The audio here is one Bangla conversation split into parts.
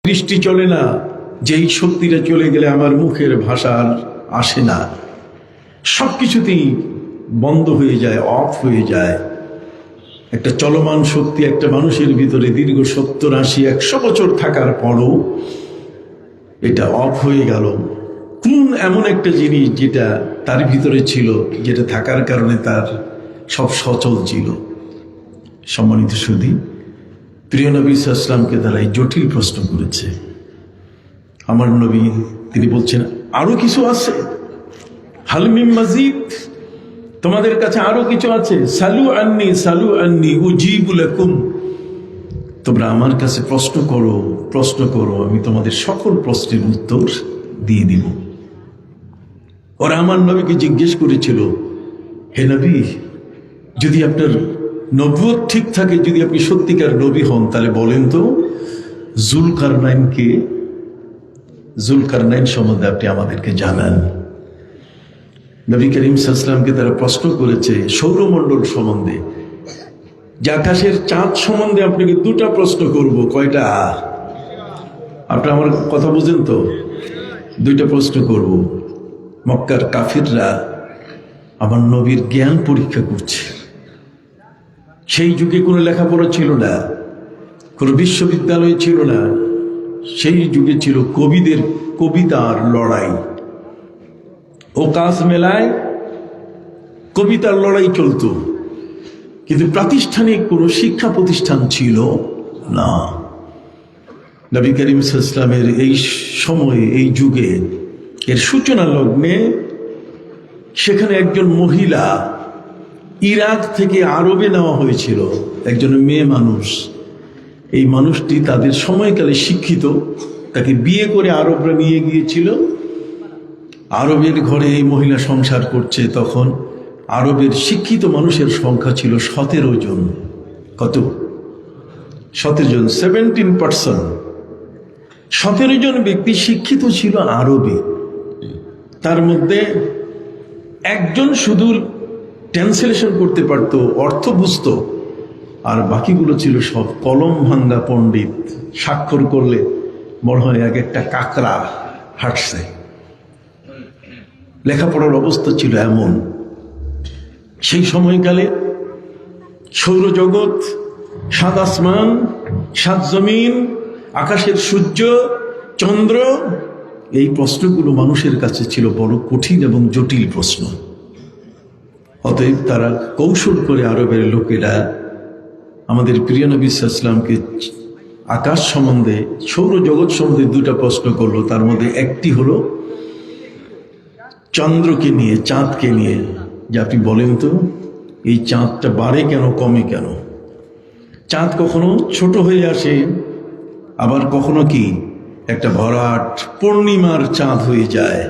দৃষ্টি চলে না, যেই শক্তিটা চলে গেলে আমার মুখের ভাষা আর আসে না, সবকিছুতেই বন্ধ হয়ে যায়, অফ হয়ে যায়। একটা চলমান শক্তি একটা মানুষের ভিতরে দীর্ঘ 70, 80, 100 বছর থাকার পরও এটা অফ হয়ে গেল। কোন এমন একটা জিনিস যেটা তার ভিতরে ছিল, যেটা থাকার কারণে তার সব সচল ছিল। সম্মানিত সুধী, প্রিয় নবী সাল্লাল্লাহু আলাইহি ওয়াসাল্লামকে তারা এই জটিল প্রশ্ন করেছে। আমার নবী তিনি বলছেন, আরো কিছু আছে, হাল মিন মাজিদ, তোমাদের কাছে আরো কিছু আছে? সালু আন্নি উজিবু লাকুম, তোমরা আমার কাছে প্রশ্ন করো, আমি তোমাদের সকল প্রশ্নের উত্তর দিয়ে দিব। ওরা আমার নবীকে জিজ্ঞেস করেছিল, হে নবী, যদি আপনার নবুয়ত ঠিক থাকে, যদি আপনি সত্যিকার নবী হন, তাহলে বলেন তো জুলকারনাইন সম্বন্ধে আপনি আমাদেরকে জানান। নবী করিম সাল্লাল্লাহু আলাইহি ওয়াসাল্লামকে তারা প্রশ্ন করেছে সৌরমণ্ডল সম্বন্ধে, যে আকাশের চাঁদ সম্বন্ধে আপনাকে 2টা প্রশ্ন করব। কয়টা? আপনি আমার কথা বুঝেন তো? 2টা প্রশ্ন করব। মক্কার কাফিররা আমার নবীর জ্ঞান পরীক্ষা করছে। সেই যুগে কোনো লেখাপড়া ছিল না, কোনো বিশ্ববিদ্যালয় ছিল না। সেই যুগে ছিল কবিতার লড়াই। ও কাজ মেলায় কবিতার লড়াই চলত, কিন্তু প্রাতিষ্ঠানিক কোনো শিক্ষা প্রতিষ্ঠান ছিল না। নবী করিম সাল্লাল্লাহু আলাইহি ওয়াসাল্লামের এই সময়ে, এই যুগে, এর সূচনা লগ্নে সেখানে একজন মহিলা ইরাক থেকে আরবে নেওয়া হয়েছিল, একজন মেয়ে মানুষ। এই মানুষটি তাদের সময়কালে শিক্ষিত, তাকে বিয়ে করে আরবরা নিয়ে গিয়েছিল। আরবের ঘরে এই মহিলা সংসার করছে। তখন আরবের শিক্ষিত মানুষের সংখ্যা ছিল 17 জন। কত? 17 জন, 17%। 17 জন ব্যক্তি শিক্ষিত ছিল আরবে। তার মধ্যে একজন শুধু ট্রান্সলেশন করতে পারত, অর্থ বুঝত, আর বাকিগুলো ছিল সব কলম ভাঙ্গা পণ্ডিত। স্বাক্ষর করলে মনে হয় এক একটা কাকড়া হাঁটছে। লেখাপড়ার অবস্থা ছিল এমন। সেই সময়কালে সৌরজগৎ, 7 আসমান, 7 জমিন, আকাশের সূর্য, চন্দ্র, এই প্রশ্নগুলো মানুষের কাছে ছিল বড় কঠিন এবং জটিল প্রশ্ন। অতএব তারা কৌশল করে আরবের লোকেরা আমাদের প্রিয় নবী সাল্লাল্লাহু আলাইহি ওয়াসাল্লামকে আকাশ সম্বন্ধে, সৌরজগৎ সম্বন্ধে 2টা প্রশ্ন করলো। তার মধ্যে একটি হলো চন্দ্রকে নিয়ে, চাঁদকে নিয়ে, যে আপনি বলেন তো এই চাঁদটা বাড়ে কেন, কমে কেন? চাঁদ কখনো ছোট হয়ে আসে, আবার কখনো কি একটা ভরাট পূর্ণিমার চাঁদ হয়ে যায়।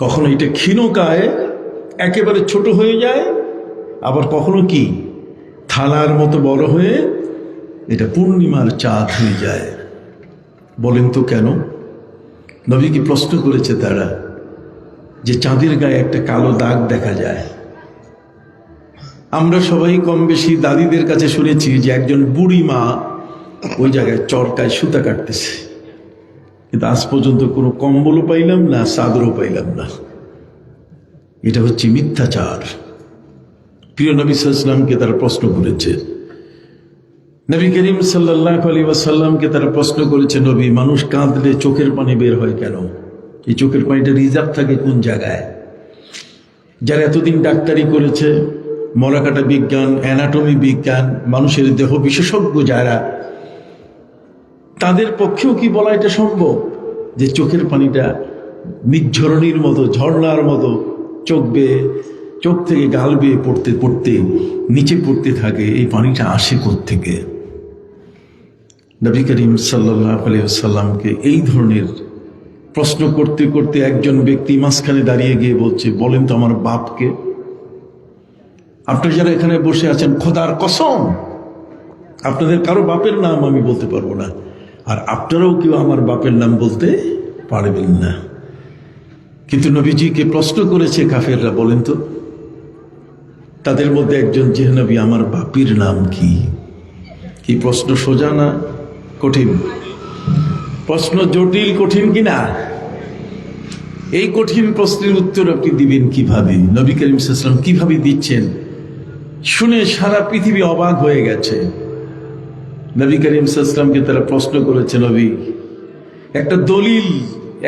কখনো এটা ক্ষীণকায় একেবারে ছোট হয়ে যায়, আবার কখনো কি থালার মতো বড় হয়ে এটা পূর্ণিমার চাঁদ হয়ে যায়। বলেন তো কেন? নবীকে প্রশ্ন করেছে তারা, যে চাঁদের গায়ে একটা কালো দাগ দেখা যায়। আমরা সবাই কম বেশি দাদিদের কাছে শুনেছি যে একজন বুড়ি মা ওই জায়গায় চরকায় সুতা কাটতেছে, কিন্তু আজ পর্যন্ত কোনো কম্বলও পাইলাম না, চাদরও পাইলাম না। এটা হচ্ছে মিথ্যাচার। প্রিয় নবী সাল্লাল্লাহু আলাইহি ওয়াসাল্লামকে তারা প্রশ্ন করেছে। নবী করিম সাল্লাল্লাহু আলাইহি ওয়াসাল্লামকে তারা প্রশ্ন করেছে, নবী, মানুষ কাঁদলে চোখের পানি বের হয় কেন? এই চোখের পানিটা রিজার্ভ থাকে কোন জায়গায়? যারা এতদিন ডাক্তারি করেছে, মরাকাটা বিজ্ঞান, অ্যানাটমি বিজ্ঞান, মানুষের দেহ বিশেষজ্ঞ যারা, তাদের পক্ষেও কি বলা এটা সম্ভব যে চোখের পানিটা নির্ঝরণীর মতো, ঝর্ণার মতো চোখ থেকে গাল বেয়ে পড়তে পড়তে নিচে পড়তে থাকে? এই পানিটা আসে কোত্থেকে? নবী করিম সাল্লাল্লাহু আলাইহি ওয়াসাল্লামকে এই ধরনের প্রশ্ন করতে করতে একজন ব্যক্তি মাঝখানে দাঁড়িয়ে গিয়ে বলছে, বলেন তো আমার বাপকে? আপনারা যারা এখানে বসে আছেন, খোদার কসম আপনাদের কারো বাপের নাম আমি বলতে পারবো না, আর আপনারাও কেউ আমার বাপের নাম বলতে পারবেন না। কিন্তু নবীজিকে প্রশ্ন করেছে কাফেররা, বলেন তো তাদের মধ্যে একজন, যে নবী আমার বাপের নাম কি? প্রশ্ন সোজা না কঠিন? প্রশ্ন জটিল কঠিন কিনা? এই কঠিন প্রশ্নের উত্তর আপনি দিবেন কিভাবে? নবী করিম সাল্লাল্লাহু আলাইহি ওয়াসাল্লাম কিভাবে দিচ্ছেন শুনে সারা পৃথিবী অবাক হয়ে গেছে। নবী করিম সাল্লাল্লাহু আলাইহি ওয়াসাল্লামকে তারা প্রশ্ন করেছে, নবী একটা দলিল,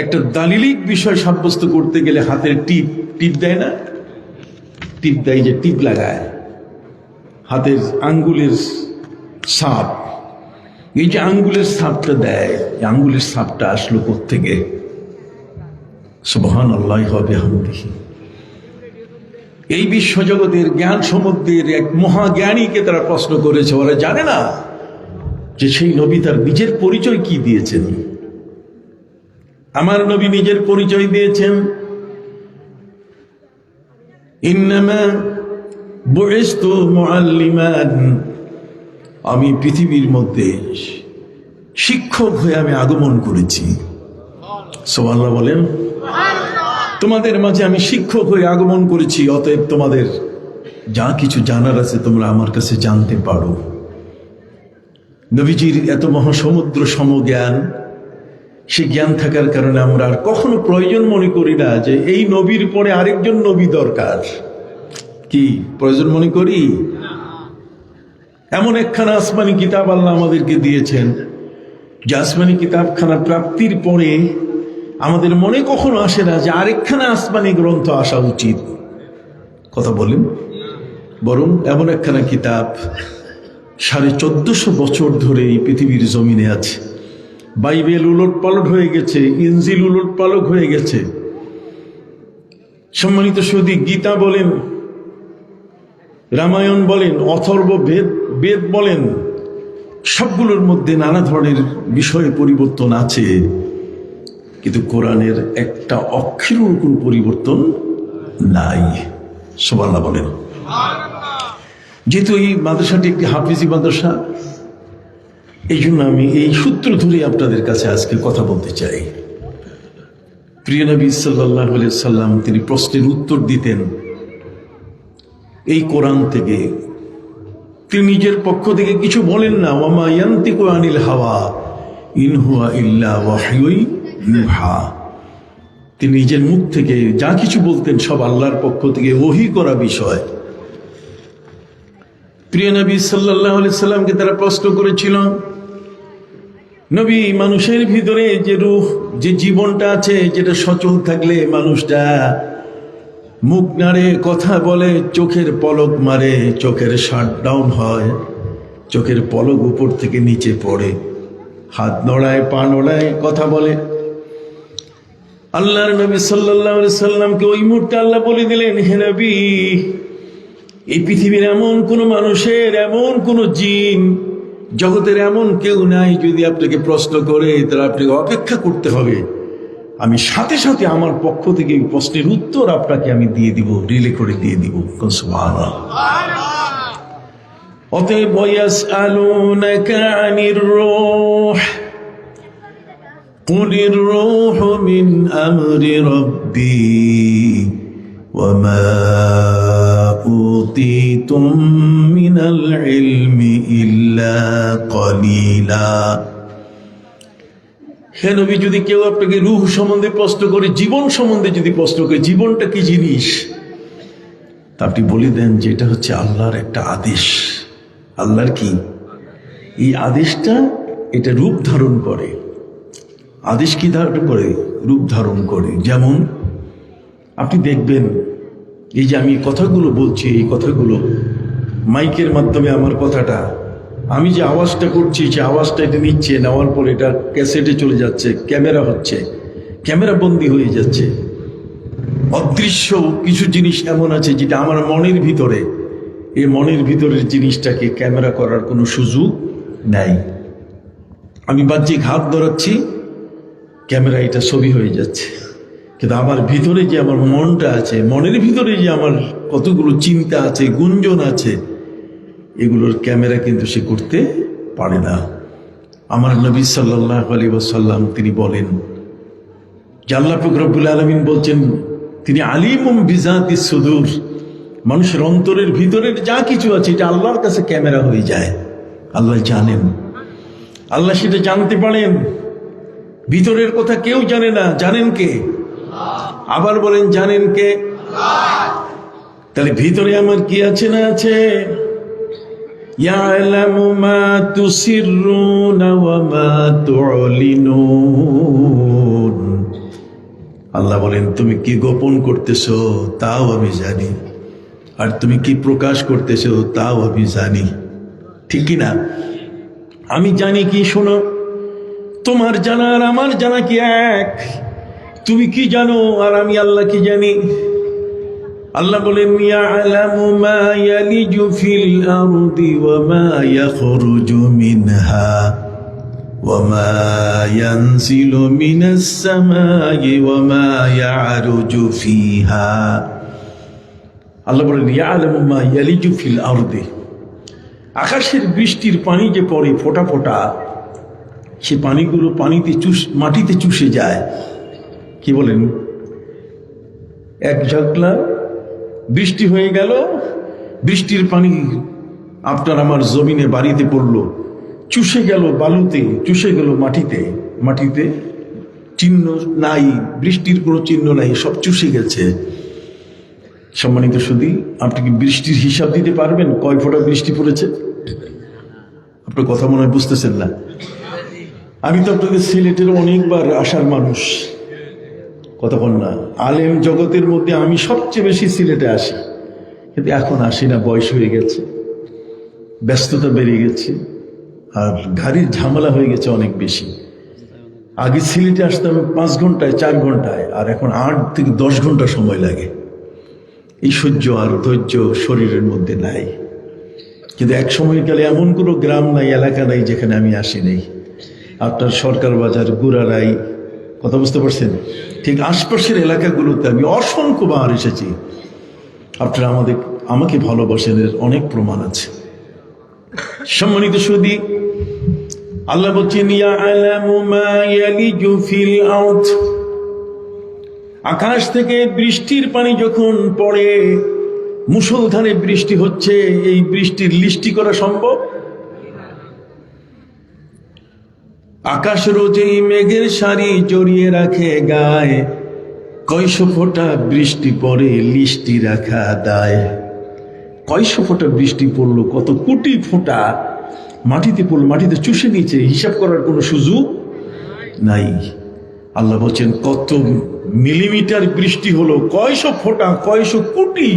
একটা দালিলিক বিষয় সাব্যস্ত করতে গেলে হাতের টিপ দেয় না? টিপ দেয়, যে টিপ লাগায় হাতের আঙ্গুলের ছাপ, এই যে আঙ্গুলের ছাপটা দেয়, আঙ্গুলের ছাপটা আসলো কোত্থেকে? সুবহানাল্লাহি ওয়া বিহামদিহি। এই বিশ্বজগতের জ্ঞান সমুদ্রের এক মহাজ্ঞানীকে তারা প্রশ্ন করেছে, ওরা জানে না যে সেই নবী তার নিজের পরিচয় কি দিয়েছেন। আমার নবী নিজের পরিচয় দিয়েছেন, ইন্নামা বুইসতু মুআল্লিমান, আমি পৃথিবীর মধ্যে শিক্ষক হয়ে আমি আগমন করেছি। সুবহানাল্লাহ বলেন। তোমাদের মাঝে আমি শিক্ষক হয়ে আগমন করেছি, অতএব তোমাদের যা কিছু জানার আছে তোমরা আমার কাছে জানতে পারো। নবীজির এত মহাসমুদ্র সমজ্ঞান, সে জ্ঞান থাকার কারণে আমরা আর কখনো প্রয়োজন মনে করি না যে এই নবীর পরে আরেকজন নবী দরকার। কি প্রয়োজন মনে করি? এমন একখানা আসমানি কিতাব আল্লাহ আমাদেরকে দিয়েছেন, যে আসমানি কিতাবখানা প্রাপ্তির পরে আমাদের মনে কখনো আসে না যে আরেকখানা আসমানি গ্রন্থ আসা উচিত। কথা বলেন। বরং এমন একখানা কিতাব 1450 বছর ধরে এই পৃথিবীর জমিনে আছে। বাইবেল উলট পালট হয়ে গেছে, ইনজিল উলট পালট হয়ে গেছে। সম্মানিত সুধী, গীতা বলেন, রামায়ণ বলেন, অথর্ব বেদ বলেন, সবগুলোর মধ্যে নানা ধরনের বিষয়ে পরিবর্তন আছে, কিন্তু কোরআনের একটা অক্ষরের কোনো পরিবর্তন নাই। সুবহানাল্লাহ বলেন। যেহেতু এই মাদ্রাসাটি একটি হাফিজি মাদ্রাসা, এই জন্য আমি এই সূত্র ধরে আপনাদের কাছে আজকে কথা বলতে চাই। প্রিয় নবী সাল্লাল্লাহু আলাইহি সাল্লাম তিনি প্রশ্নের উত্তর দিতেন এই কোরআন থেকে। তিনি নিজের পক্ষ থেকে কিছু বলেন না, ওয়ামা ইয়ান্তিকু আনিল হাওয়া ইন হুয়া ইল্লা ওয়াহয়ুন ইউহা। তিনি নিজের মুখ থেকে যা কিছু বলতেন সব আল্লাহর পক্ষ থেকে ওহী করা বিষয়। প্রিয় নবী সাল্লাল্লাহু আলাইহি সাল্লামকে তারা প্রশ্ন করেছিল, নবী মানুষের ভিতরে যে রূহ, যে জীবনটা আছে, যেটা সচল থাকলে মানুষটা মুখ নাড়ে, কথা বলে, চোখের পলক মারে, চোখের শাটডাউন হয়, চোখের পলক উপর থেকে নিচে পড়ে, হাত নড়ায়, পা নড়ায়, কথা বলে। আল্লাহর নবী সাল্লাল্লাহু আলাইহি সাল্লামকে ওই মুহূর্তে আল্লাহ বলে দিলেন, হে নবী, এই পৃথিবীর এমন কোন মানুষের, এমন কোন জিন জগতের এমন কেউ নাই, যদি আপনাকে প্রশ্ন করে তাহলে আপনাকে অপেক্ষা করতে হবে, আমি সাথে সাথে আমার পক্ষ থেকে এই প্রশ্নের উত্তর আপনাকে আমি দিয়ে দিব, রিলে করে দিয়ে দিব। সুবহানাল্লাহ। অতএব ওয়াসআলুনাকা আনির রূহ কুলির রূহু মিন আমরি রাব্বি ওয়ামা উতীতুম মিনাল ইলমি ইল্লা কলিলা। হে নবী, যদি কেউ আপনাকে রূহ সম্বন্ধে প্রশ্ন করে, জীবন সম্বন্ধে যদি প্রশ্ন করে, জীবনটা কি জিনিস, তা আপনি বলে দেন যে এটা হচ্ছে আল্লাহর একটা আদেশ। আল্লাহর কি এই আদেশটা, এটা রূপ ধারণ করে। আদেশ কি ধারণ করে? রূপ ধারণ করে। যেমন আপনি দেখবেন, এই যে আমি কথাগুলো বলছি, এই কথাগুলো মাইকের মাধ্যমে আমার কথাটা, আমি যে আওয়াজটা করছি, যে আওয়াজটা এটা নিচ্ছে, নেওয়ার পর এটা ক্যাসেটে চলে যাচ্ছে, ক্যামেরা হচ্ছে, ক্যামেরা বন্দী হয়ে যাচ্ছে। অদৃশ্য কিছু জিনিস এমন আছে যেটা আমার মনের ভিতরে, এই মনের ভিতরের জিনিসটাকে ক্যামেরা করার কোনো সুযোগ নাই। আমি বাহ্যিক হাত ধরাচ্ছি, ক্যামেরা এটা ছবি হয়ে যাচ্ছে, কিন্তু আমার ভিতরে যে আমার মনটা আছে, মনের ভিতরে যে আমার কতগুলো চিন্তা আছে, গুঞ্জন আছে, এগুলোর ক্যামেরা কিন্তু সে করতে পারে না। আমার নবী সাল্লাল্লাহু আলাইহি ওয়াসাল্লাম তিনি বলেন যে আল্লাহ পাক রব্বুল আলামিন বলছেন, তিনি আলিমুম বিজাতিস সুদূর, মানুষের অন্তরের ভিতরের যা কিছু আছে এটা আল্লাহর কাছে ক্যামেরা হয়ে যায়। আল্লাহ জানেন, আল্লাহ সেটা জানতে পারেন। ভিতরের কথা কেউ জানে না, জানেন কে? আবার বলেন, জানেন কে? তাহলে ভিতরে আমার কি আছে না আছে? ইয়ালামু মা তুসিররুনা ওয়া মা তু'লিনুন। আল্লাহ বলেন, তুমি কি গোপন করতেছো তাও আমি জানি, আর তুমি কি প্রকাশ করতেছো তাও আমি জানি। ঠিক কি না? আমি জানি কি? শোনো, তোমার জানা আর আমার জানা কি এক? তুমি কি জানো আর আমি আল্লাহ কি জানি? আল্লাহ বলেন, ইয়ালামু মা ইয়ালিজু ফিল আরদি ওয়া মা ইয়াখরুজু মিনহা ওয়া মা ইয়ানজিলু মিনাস সামাই ওয়া মা ইয়ারুজু ফিহা। আল্লাহ বলেন, ইয়ালামু মা ইয়ালিজু ফিল আরদি। আকাশের বৃষ্টির পানি যে পড়ে ফোঁটা ফোঁটা, সে পানিগুলো মাটিতে চুষে যায়। কি বলেন? এক ঝাঁকলা বৃষ্টি হয়ে গেল, বৃষ্টির পানি আপনার আমার জমিনে বাড়িতে পড়লো, চুষে গেল বালুতে, চুষে গেল মাটিতে। মাটিতে চিহ্ন নাই, বৃষ্টির কোনো চিহ্ন নাই, সব চুষে গেছে। সম্মানিত সুধী, আপনি কি বৃষ্টির হিসাব দিতে পারবেন কয় ফোঁটা বৃষ্টি পড়েছে? আপনার কথা মনে হয় বুঝতেছেন না। আমি তো আপনাদের সিলেটের অনেকবার আসার মানুষ, কতক্ষণ না। আলেম জগতের মধ্যে আমি সবচেয়ে বেশি সিলেটে আসি, কিন্তু এখন আসি না, বয়স হয়ে গেছে, ব্যস্ততা বেড়ে গেছে, আর গাড়ির ঝামেলা হয়ে গেছে অনেক বেশি। আগে সিলেটে আসতাম 5 ঘন্টায় 4 ঘন্টায়, আর এখন 8 থেকে 10 ঘন্টা সময় লাগে। এই সহ্য আর ধৈর্য শরীরের মধ্যে নাই। কিন্তু এক সময়কালে এমন কোনো গ্রাম নাই, এলাকা নাই যেখানে আমি আসি নাই। আপনার সরকার বাজার, গুড়ারাই, কথা বুঝতে পারছেন? ঠিক আশপাশের এলাকাগুলোতে আমি অসংখ্যবার এসেছি। আপনারা আমাকে ভালোবাসেন, এর অনেক প্রমাণ আছে। সম্মানিত সুধী, আল্লাহ বলছেন, ইয়ালামু মা ইয়ালিজু ফিল আরদ। আকাশ থেকে বৃষ্টির পানি যখন পড়ে, মুষলধারে বৃষ্টি হচ্ছে, এই বৃষ্টির লিস্টি করা সম্ভব? আকাশ রোজেই মেঘের সারি জড়িয়ে রাখে গায়ে, কয়শো ফোঁটা বৃষ্টি পড়ে লিস্টি রাখা দায়। কয়শো ফোঁটা বৃষ্টি পড়লো, কত কোটি ফোঁটা মাটিতে পড়লো, মাটিতে চুষে নিচে, হিসাব করার কোনো সুযোগ নাই। আল্লাহ বলছেন, কত মিলিমিটার বৃষ্টি হলো, কয়শো ফোঁটা, কয়শো কোটি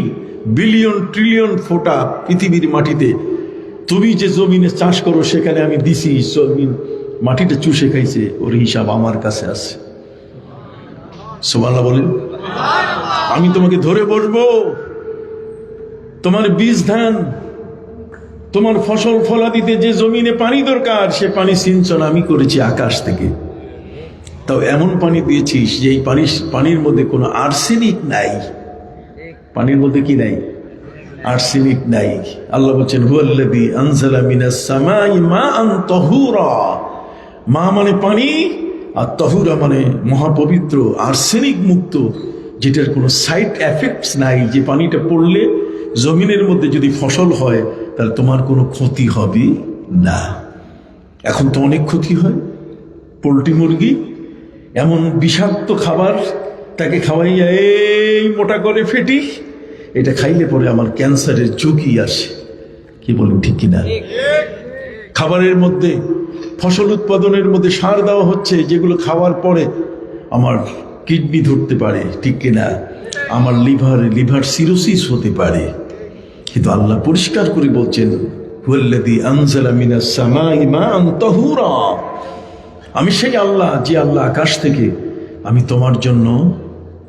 বিলিয়ন ট্রিলিয়ন ফোঁটা পৃথিবীর মাটিতে। তুমি যে জমিনে চাষ করো সেখানে আমি দিছি, জমিন মাটিটা চুষে খাইছে, ওর হিসাব আমার কাছে আছে। সুবহানাল্লাহ বলেন। আমি তোমাকে ধরে বসবো, তোমার বীজ ধান, তোমার ফসল ফলা দিতে যে জমিনে পানি দরকার, সে পানি সিঞ্চন আমি করেছি আকাশ থেকে। তাও এমন পানি দিয়েছিস যে এই পানির মধ্যে কোনো আর্সেনিক নাই। পানির মধ্যে কি নাই? আর্সেনিক নাই। আল্লাহ বলছেন, হুয়াল্লাযী আনজালা মিনাস সামাই মাআন তাহুরা। মা মানে পানি, আর তাহুরা মানে মহাপবিত্র, আর্সেনিক মুক্ত, যেটার কোনো সাইড এফেক্টস নাই, যে পানিটা পড়লে জমিনের মধ্যে যদি ফসল হয় তাহলে তোমার কোনো ক্ষতি হবে না। এখন তো অনেক ক্ষতি হয়। পোলট্রি মুরগি এমন বিষাক্ত খাবার, তাকে খাওয়াইয়া এই মোটা করে ফেটি, এটা খাইলে পরে আমার ক্যান্সারের ঝুঁকি আসে। কি বলেন, ঠিক কিনা? খাবারের মধ্যে, ফসল উৎপাদনের মধ্যে সার দেওয়া হচ্ছে, যেগুলো খাওয়ার পরে আমার কিডনি ধরতে পারে, ঠিক কিনা? আমার লিভার সিরোসিস হতে পারে। কিন্তু আল্লাহ পরিষ্কার করে বলছেন, হুয়াল্লাযী আনজালা মিনাস সামাই মাআন তাহুরা। আমি সেই আল্লাহ, যে আল্লাহ আকাশ থেকে আমি তোমার জন্য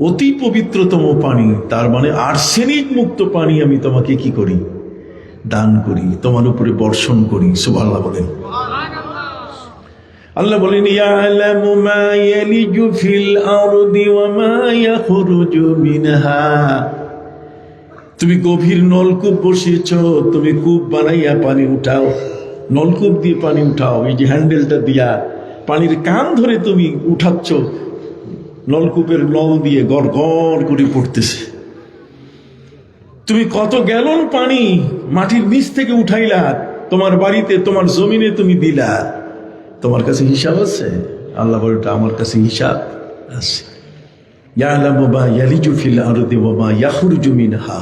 অতি পবিত্রতম পানি, তার মানে আর্সেনিক মুক্ত পানি আমি তোমাকে কি করি? দান করি, তোমার উপরে বর্ষণ করি। সুবহানাল্লাহ বলেন। আল্লাহ বলেন, ইয়ালামু মা ইয়ালিজু ফিল আরদি ওয়া মা ইয়াখরুজু মিনহা। তুমি গভীর নলকূপ বসিয়েছ, তুমি কূপ বানাইয়া পানি উঠাও, নলকূপ দিয়ে পানি উঠাও, এই যে হ্যান্ডেলটা দিয়া পানির কান ধরে তুমি উঠাচ্ছ, নলকূপের নল দিয়ে গড় গড় করে পড়তেছে। তুমি কত গ্যালন পানি মাটির নিচ থেকে উঠাইলা, তোমার বাড়িতে, তোমার জমিনে তুমি দিলা, তোমার কাছে হিসাব আছে? আল্লাহ বলে আমার কাছে হিসাব আছে। ইয়ালামু মা ইয়ালিজু ফিল আরদি ওয়া মা ইয়াখরুজু মিনহা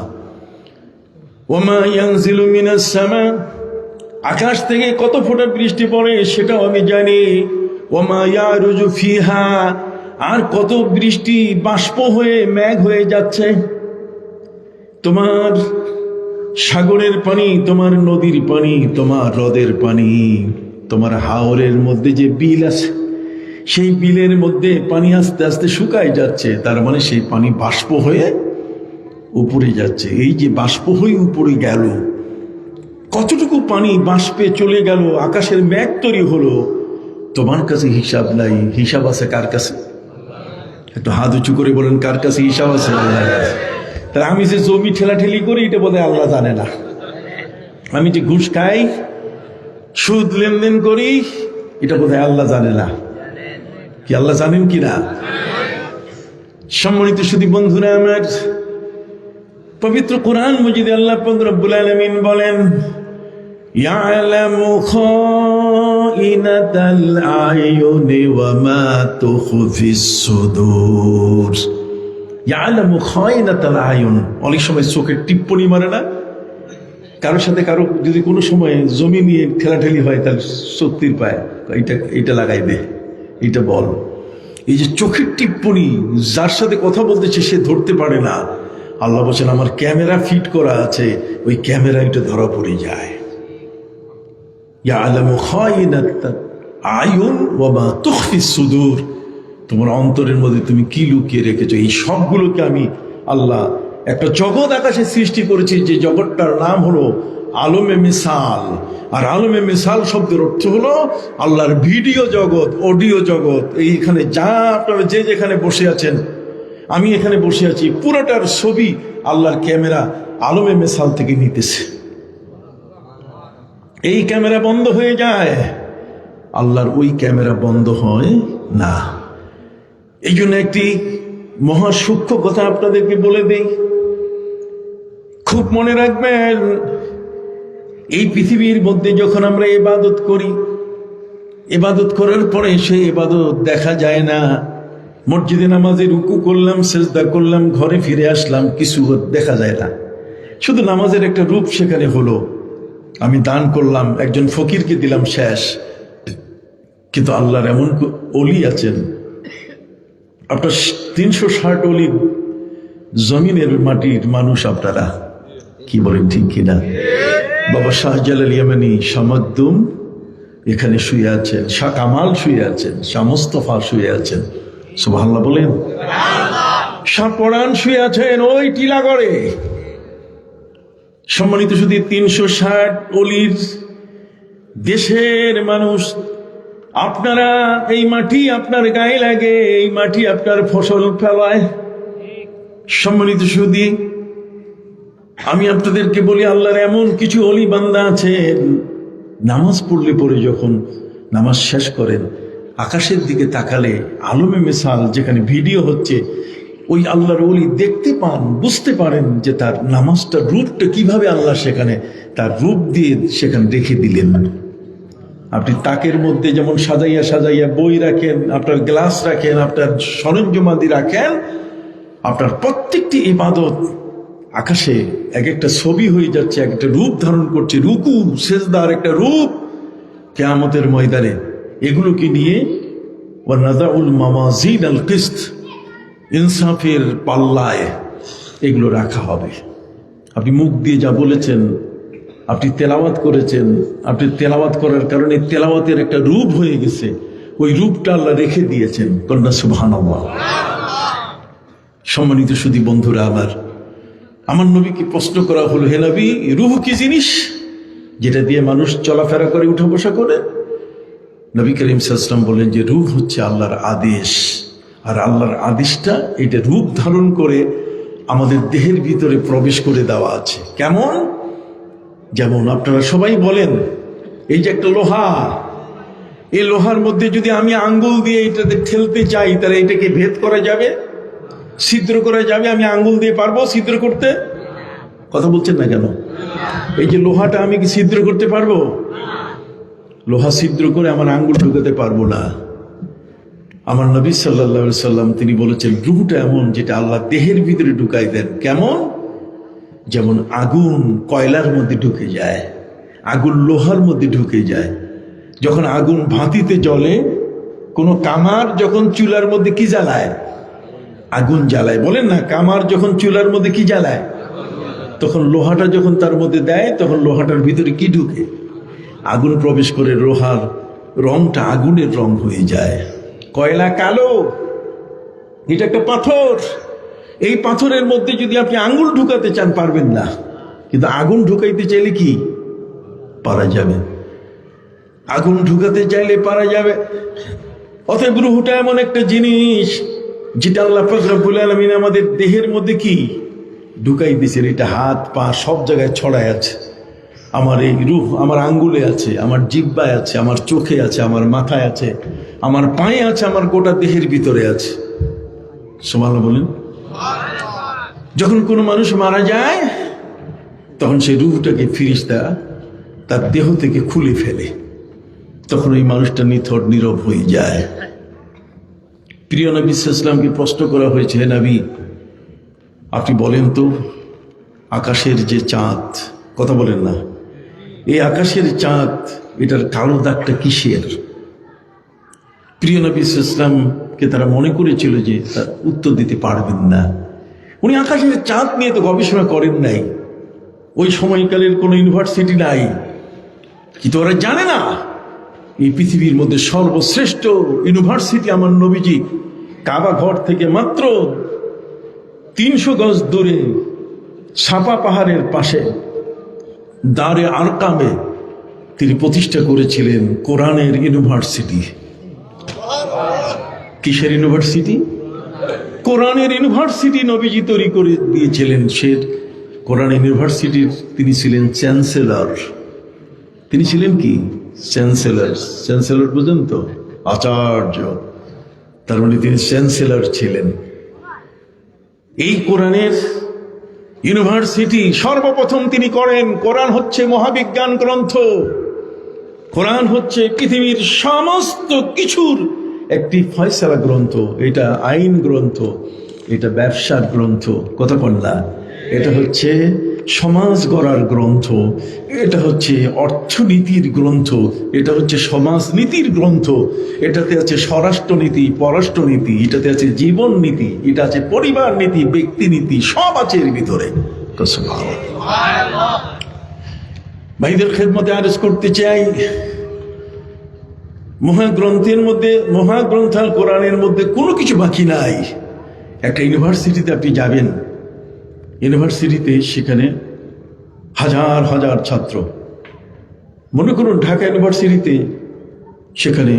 ওয়া মা ইয়ানজিলু মিনাস সামা, আকাশ থেকে কত ফোঁটা বৃষ্টি পড়ে সেটাও আমি জানি। ওয়া মা ইয়ারুজু ফিহা, আর কত বৃষ্টি বাষ্প হয়ে মেঘ হয়ে যাচ্ছে। তোমার সাগরের পানি, তোমার নদীর পানি, তোমার হ্রদের পানি, তোমার হাওরের মধ্যে যে বিল আছে সেই বিলের মধ্যে পানি আস্তে আস্তে শুকায় যাচ্ছে, তার মানে সেই পানি বাষ্প হয়ে উপরে যাচ্ছে। এই যে বাষ্প হয়ে উপরে গেল, কতটুকু পানি বাষ্পে চলে গেল, আকাশের মেঘ তৈরি হলো, তোমার কাছে হিসাব নাই। হিসাব আছে কার কাছে? একটু হাত উঁচু করে বলেন, কার কাছে হিসাব আছে? আল্লাহর কাছে। তাহলে আমি যে জমি ঠেলাঠেলি করি এটা বোধহয় আল্লাহ জানে না। আমি যে ঘুষ খাই, সুদ লেনদেন করি, এটা বোধহয় আল্লাহ জানে না। কি আল্লাহ জানেন কি না? সম্মানিত সুধী বন্ধুরা আমার, পবিত্র কোরআন মজিদে আল্লাহ পাক রব্বুল আলামিন বলেন, ইয়ালামু খাইনাতাল আয়ুনি ওয়া মা তুখফিস সুদূর। ইয়ালামু খাইনাতাল আয়ুন, অনেক সময় চোখের টিপ্পনি মারে না, কারোর সাথে কারো যদি কোনো সময় জমি নিয়ে ঠেলাঠেলি হয় তাহলে শক্তির পায়, এটা লাগাই দে, এটা বল। এই যে চোখের টিপ্পনি, যার সাথে কথা বলতেছে সে ধরতে পারে না। আল্লাহ বলছেন আমার ক্যামেরা ফিট করা আছে, ওই ক্যামেরা এটা ধরা পড়ে যায়। ইয়ালামু খাইনাতাল আয়ুন ওয়া মা তুখফিস সুদূর, তোমার অন্তরের মধ্যে তুমি কি লুকিয়ে রেখেছো, এই সবগুলোকে আমি আল্লাহ একটা জগৎ আকাশে সৃষ্টি করেছি, যে জগৎটার নাম হলো আলমে মিসাল। আর আলমে মিসাল শব্দের অর্থ হলো আল্লাহর ভিডিও জগৎ, অডিও জগৎ। এইখানে যা আপনারা যে যেখানে বসে আছেন, আমি এখানে বসে আছি, পুরোটার ছবি আল্লাহর ক্যামেরা আলমে মিসাল থেকে নিতেছে। এই ক্যামেরা বন্ধ হয়ে যায়, আল্লাহর ওই ক্যামেরা বন্ধ হয় না। এই জন্য একটি মহা সূক্ষ্ম কথা আপনাদেরকে বলে দেই, খুব মনে রাখবেন। এই পৃথিবীর মধ্যে যখন আমরা ইবাদত করি, ইবাদত করার পরে সেই ইবাদত দেখা যায় না। মসজিদে নামাজে রুকু করলাম, সেজদা করলাম, ঘরে ফিরে আসলাম, কিছু দেখা যায় না, শুধু নামাজের একটা রূপ সেখানে হলো। আমি দান করলাম, একজন ফকিরকে দিলাম, শেষ। কিন্তু আল্লাহর এমন অলি আছেন, আপনার 360 অলি জমিনের মাটির মানুষ আপনারা, কি বলেন ঠিক কিনা? বাবা শাহজালাল ইয়ামানি, শাহ মাকদুম এখানে শুয়ে আছেন, শাহ কামাল শুয়ে আছেন, শাহ মুস্তফা শুয়ে আছেন, সুবহানাল্লাহ বলেন। শাহ পরাণ শুয়ে আছেন ওই টিলাগড়ে। সম্মানিত শুধু 360 অলির দেশের মানুষ, আপনারা, এই মাটি আপনার গায়ে লাগে, এই মাটি আপনার ফসল ফেলায়। সম্মানিত সুধী, আমি আপনাদেরকে বলি, আল্লাহর এমন কিছু অলি বান্দা আছেন, নামাজ পড়লে পরে যখন নামাজ শেষ করেন, আকাশের দিকে তাকালে আলমে মিসাল যেখানে ভিডিও হচ্ছে, ওই আল্লাহর অলি দেখতে পান, বুঝতে পারেন যে তার নামাজটার রূপটা কিভাবে আল্লাহ সেখানে তার রূপ দিয়ে সেখানে রেখে দিলেন। আপনি তাকের মধ্যে যেমন সাজাইয়া সাজাইয়া বই রাখেন, আপনার গ্লাস রাখেন, আপনার সরঞ্জামাদি রাখেন, আপনার প্রত্যেকটি ইবাদত আকাশে এক একটা ছবি হয়ে যাচ্ছে, এক একটা রূপ ধারণ করছে, রুকু সেজদার একটা রূপ কিয়ামতের ময়দানে। এগুলোকে নিয়ে ওয়া নাযাউল মাওয়াজিন আল কিসত, ইনসাফের পাল্লায় এগুলো রাখা হবে। আপনি মুখ দিয়ে যা বলেছেন, আপনি তেলাওয়াত করেছেন, আপনি তেলাওয়াত করার কারণে তেলাওয়াতের একটা রূপ হয়ে গেছে, ওই রূপটা আল্লাহ রেখে দিয়েছেন। কন্যা সুবহানাল্লাহ। সম্মানিত সুধী বন্ধুরা আমার নবীকে প্রশ্ন করা হলো, হে নবী, রূহ কি জিনিস যেটা দিয়ে মানুষ চলাফেরা করে, উঠা বসা করে? নবী করিম সাল্লাল্লাহু আলাইহি ওয়াসাল্লাম বলেন যে রূহ হচ্ছে আল্লাহর আদেশ, আর আল্লাহর আদেশটা এটা রূপ ধারণ করে আমাদের দেহের ভিতরে প্রবেশ করে দেওয়া আছে। কেমন? যেমন আপনারা সবাই বলেন, এই যে একটা লোহা, এই লোহার মধ্যে যদি আমি আঙ্গুল দিয়ে এটাতে ঠেলতে চাই, তাহলে এটাকে ভেদ করা যাবে, ছিদ্র করা যাবে? আমি আঙ্গুল দিয়ে পারবো ছিদ্র করতে? কথা বলছেন না কেন? এই যে লোহাটা আমি কি ছিদ্র করতে পারবো? লোহা ছিদ্র করে আমার আঙ্গুল ঢুকাতে পারবো না। আমার নবী সাল্লাল্লাহু আলাইহি সাল্লাম তিনি বলেছেন, রূহটা এমন যেটা আল্লাহ দেহের ভিতরে ঢুকাই দেন। কেমন? যেমন আগুন কয়লার মধ্যে ঢুকে যায়, আগুন লোহার মধ্যে ঢুকে যায়। যখন আগুন ভাতিতে জ্বলে, কোনো কামার যখন চুলার মধ্যে কি জ্বালায়? আগুন জ্বালায়। বলেন না, কামার যখন চুলার মধ্যে কি জ্বালায়? তখন লোহাটা যখন তার মধ্যে দেয়, তখন লোহাটার ভিতরে কি ঢুকে? আগুন প্রবেশ করে, লোহার রংটা আগুনের রং হয়ে যায়। কয়লা কালো, এটা একটা পাথর। এই পাথরের মধ্যে যদি আপনি আঙ্গুল ঢুকাতে চান পারবেন না, কিন্তু আগুন ঢুকাইতে চাইলে কি পারা যাবে? আগুন ঢুকাতে চাইলে পারা যাবে। অতএব রূহটা এমন একটা জিনিস যেটা আল্লাহ পাক রব্বুল আলামিন আমাদের দেহের মধ্যে কি ঢুকাই দিয়েছেন। এটা হাত পা সব জায়গায় ছড়ায় আছে। আমার এই রূহ আমার আঙ্গুলে আছে, আমার জিহ্বায় আছে, আমার চোখে আছে, আমার মাথায় আছে, আমার পায়ে আছে, আমার গোটা দেহের ভিতরে আছে। সুবহানাল্লাহ বলেন। যখন কোনো মানুষ মারা যায়, তখন সেই রূহটাকে ফেরেশতা তার দেহ থেকে খুলে ফেলে। তখন ওই মানুষটা নিথর নীরব হয়ে যায়। প্রিয় নবী সাল্লাল্লাহু আলাইহি ওয়াসাল্লামকে প্রশ্ন করা হয়েছে, হে নবী, আপনি বলেন তো, আকাশের যে চাঁদ, কথা বলেন না, এই আকাশের চাঁদ, এটার কালো দাগটা কিসের? প্রিয় নবী সাল্লাল্লাহু আলাইহি ওয়াসাল্লামকে তারা মনে করেছিল যে তার উত্তর দিতে পারবেন না। উনি আকাশের চাঁদ নিয়ে তো গবেষণা করেন নাই, ওই সময়কালের কোনো ইউনিভার্সিটি নাই, কিন্তু ওরা জানে না এই পৃথিবীর মধ্যে সর্বশ্রেষ্ঠ ইউনিভার্সিটি আমার নবীজি কাবা ঘর থেকে মাত্র 300 গজ দূরে সাপা পাহাড়ের পাশে দারে আরকামে তিনি প্রতিষ্ঠা করেছিলেন কোরআনের ইউনিভার্সিটি। কিসের ইউনিভার্সিটি? কোরআনের ইউনিভার্সিটি নবীজি তৈরি করে দিয়েছিলেন। সে কোরআন ইউনিভার্সিটির তিনি ছিলেন চ্যান্সেলর। তিনি ছিলেন কি? চ্যান্সেলর। চ্যান্সেলর বুঝেন তো? আচার্য। তার মানে তিনি চ্যান্সেলর ছিলেন। এই কোরআনের ইউনিভার্সিটি সর্বপ্রথম তিনি করেন। কোরআন হচ্ছে মহাবিজ্ঞান গ্রন্থ, কোরআন হচ্ছে পৃথিবীর সমস্ত কিছুর একটি ফয়সালা গ্রন্থ, এটা আইন গ্রন্থ, এটা ব্যবসার গ্রন্থ, কথা বল না, এটা হচ্ছে সমাজ গড়ার গ্রন্থ, এটা হচ্ছে অর্থনীতির গ্রন্থ, এটা হচ্ছে সমাজনীতির গ্রন্থ, এটাতে আছে স্বরাষ্ট্রনীতি, পররাষ্ট্রনীতি, এটাতে আছে জীবন নীতি, এটা আছে পরিবার নীতি, ব্যক্তি নীতি, সব আছে এর ভিতরে। ভাইদের খেদমতে আরজ করতে চাই, মহাগ্রন্থের মধ্যে, মহাগ্রন্থাল কোরআনের মধ্যে কোনো কিছু বাকি নাই। একটা ইউনিভার্সিটিতে আপনি যাবেন, ইউনিভার্সিটিতে সেখানে হাজার হাজার ছাত্র। মনে করুন ঢাকা ইউনিভার্সিটিতে সেখানে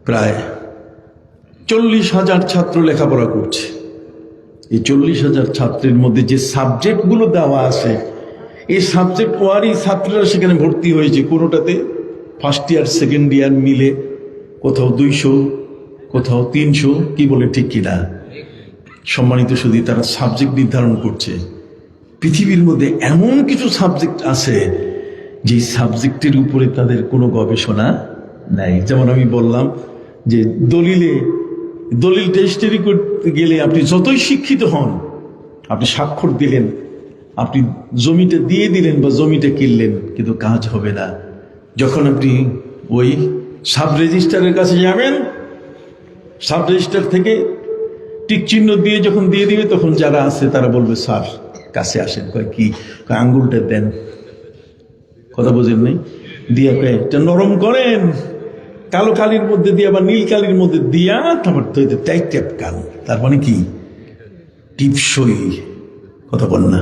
প্রায় 40,000 ছাত্র লেখাপড়া করছে। এই 40,000 ছাত্রের মধ্যে যে সাবজেক্টগুলো দেওয়া আছে, এই সাবজেক্ট ওয়ারই ছাত্ররা সেখানে ভর্তি হয়েছে। কোনোটাতে ফার্স্ট ইয়ার সেকেন্ড ইয়ার মিলে কোথাও 200, কোথাও 300, কি বলে ঠিক কিনা? সম্মানিত শুধু তারা সাবজেক্ট নির্ধারণ করছে। পৃথিবীর মধ্যে এমন কিছু সাবজেক্ট আছে যে সাবজেক্টের উপরে তাদের কোনো গবেষণা নাই। যেমন আমি বললাম যে দলিল টেস্টারি করতে গেলে আপনি যতই শিক্ষিত হন, আপনি স্বাক্ষর দিলেন, আপনি জমিটা দিয়ে দিলেন বা জমিটা কিনলেন, কিন্তু কাজ হবে না। যখন আপনি ওই সাব রেজিস্ট্রারের কাছে যাবেন, সাব রেজিস্ট্রার থেকে টিক চিহ্ন দিয়ে যখন দিয়ে দিবে, তখন যারা আছে তারা বলবে, স্যার কাছে আসেন। কয় কি? আঙ্গুলটা দেন। কথা বোঝেন নাই? দিয়া কয় এটা নরম করেন, কালো কালির মধ্যে দিয়া বা নীল কালির মধ্যে দিয়া তারপর টাইট ট্যাপ কান। তার মানে কি? টিপসই। কথা বল না,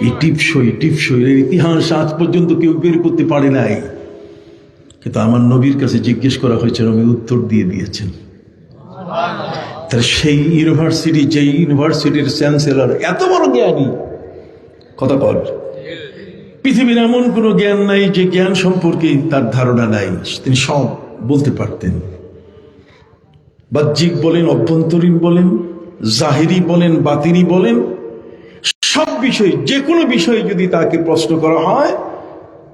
এই টিপসই এর ইতিহাস আজ পর্যন্ত কেউ বের করতে পারে নাই। কিন্তু আমার নবীর কাছে জিজ্ঞেস করা হয়েছে, নবী উত্তর দিয়ে দিয়েছেন। তার সেই ইউনিভার্সিটি, যেই ইউনিভার্সিটির চ্যান্সেলর এত বড় জ্ঞানী, কথা বল, পৃথিবীর এমন কোনো জ্ঞান নাই যে জ্ঞান সম্পর্কে তার ধারণা নাই। তিনি সব বলতে পারতেন। বাহ্যিক বলেন, অভ্যন্তরীণ বলেন, জাহিরি বলেন, বাতিনি বলেন, সব বিষয়, যে কোনো বিষয়ে যদি তাকে প্রশ্ন করা হয়,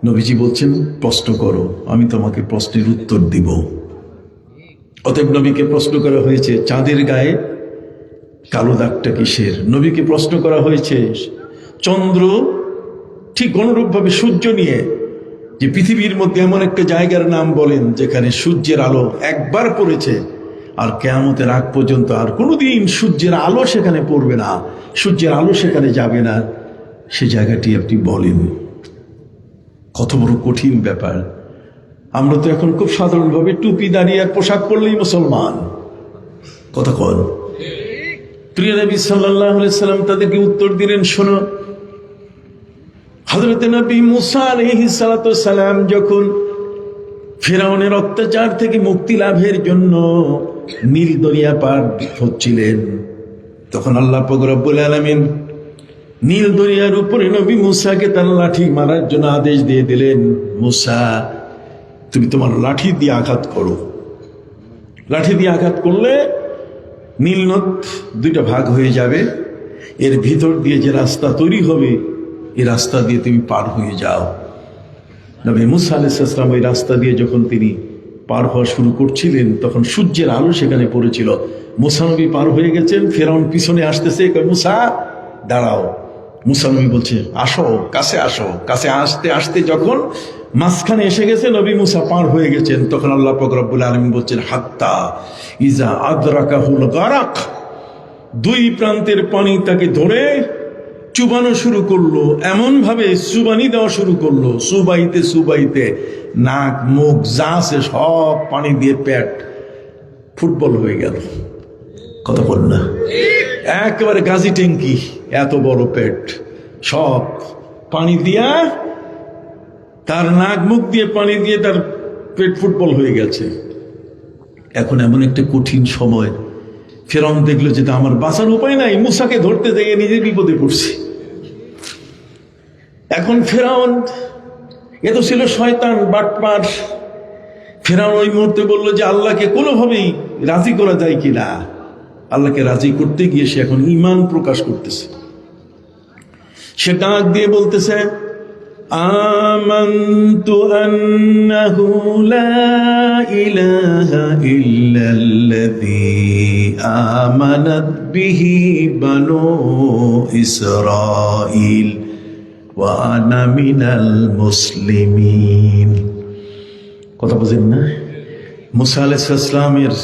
নবীজি বলছেন প্রশ্ন করো, আমি তোমাকে প্রশ্নের উত্তর দিব। অতএব নবীকে প্রশ্ন করা হয়েছে চাঁদের গায়ে কালো দাগটা কিসের? নবীকে প্রশ্ন করা হয়েছে চন্দ্র ঠিক অনুরূপভাবে সূর্য নিয়ে, যে পৃথিবীর মধ্যে এমন একটা জায়গার নাম বলেন যেখানে সূর্যের আলো একবার পড়েছে আর কিয়ামতের আগ পর্যন্ত আর কোনোদিন সূর্যের আলো সেখানে পড়বে না, সূর্যের আলো সেখানে যাবে না, সে জায়গাটি আপনি বলেন। কত বড় কঠিন ব্যাপার। আমরা তো এখন খুব সাধারণভাবে টুপি দাঁড়িয়ে আর পোশাক পরলেই মুসলমান। কথা কন। প্রিয় নবী সাল্লাল্লাহু আলাইহি সাল্লাম তাদেরকে উত্তর দিলেন, শোনো, হযরত নবী মুসা আলাইহিস সালাতু সালাম যখন ফিরআউনের অত্যাচার থেকে মুক্তি লাভের জন্য নীল দরিয়া পার হচ্ছিলেন, তখন আল্লাহ পাক রব্বুল আলামিন নীল দরিয়ার উপরে নবী মুসাকে তার লাঠি মারার জন্য আদেশ দিয়ে দিলেন, মুসা তুমি তোমার লাঠি দিয়ে আঘাত করো। লাঠি দিয়ে আঘাত করলে নীল নদ দুইটা ভাগ হয়ে যাবে, এর ভিতর দিয়ে যে রাস্তা তৈরি হবে এই রাস্তা দিয়ে তুমি পার হয়ে যাও। নবী মুসা আলাইহিস সালাম ওই রাস্তা দিয়ে যখন তিনি পার হওয়া শুরু করছিলেন তখন সূর্যের আলো সেখানে পড়েছিল। মুসা নবী পার হয়ে গেছেন, ফিরআউন পিছনে আসতেছে, মুসা দাঁড়াও। মুসা নবী বলছে আসো, কাছে আসো। কাছে আসতে আসতে যখন মাঝখানে এসে গেছে, নবী মুসা পার হয়ে গেছেন, তখন আল্লাহ পাক রব্বুল আলামিন বলছেন হাত্তা ইজা আদরাকাহুল গারাক, দুই প্রান্তের পানি তাকে ধরে চুবানো শুরু করলো, এমন ভাবে চুবানি দেওয়া শুরু করলো, সুবাইতে সুবাইতে নাক মুখ যা আছে সব পানি দিয়ে পেট ফুটবল হয়ে গেল। কথা বল না, একেবারে গাজি ট্যাঙ্কি এত বড় পেট, সব পানি দিয়া তার নাক মুখ দিয়ে পানি দিয়ে তার পেট ফুটবল হয়ে গেছে। এখন এমন একটা কঠিন সময়, ফিরআউন দেখলো যে আমার বাঁচার উপায় নাই, মুসাকে ধরতে যেয়ে নিজে বিপদে পড়ছে। এখন ফিরআউন এ তো ছিল শয়তান বাটপার, ফিরআউন ওই মুহূর্তে বললো যে আল্লাহকে কোনোভাবেই রাজি করা যায় কিনা। আল্লাহকে রাজি করতে গিয়ে সে এখন ঈমান প্রকাশ করতেছে। সে ডাক দিয়ে বলতেছে আমানতু আন্নাহু লা ইলাহা ইল্লাল্লাযী আমানাত বিহি বানু ইসরাঈল ওয়া আনা মিনাল মুসলিমিন। কথা বুঝেন না? মুসা আলাইহিস সালামের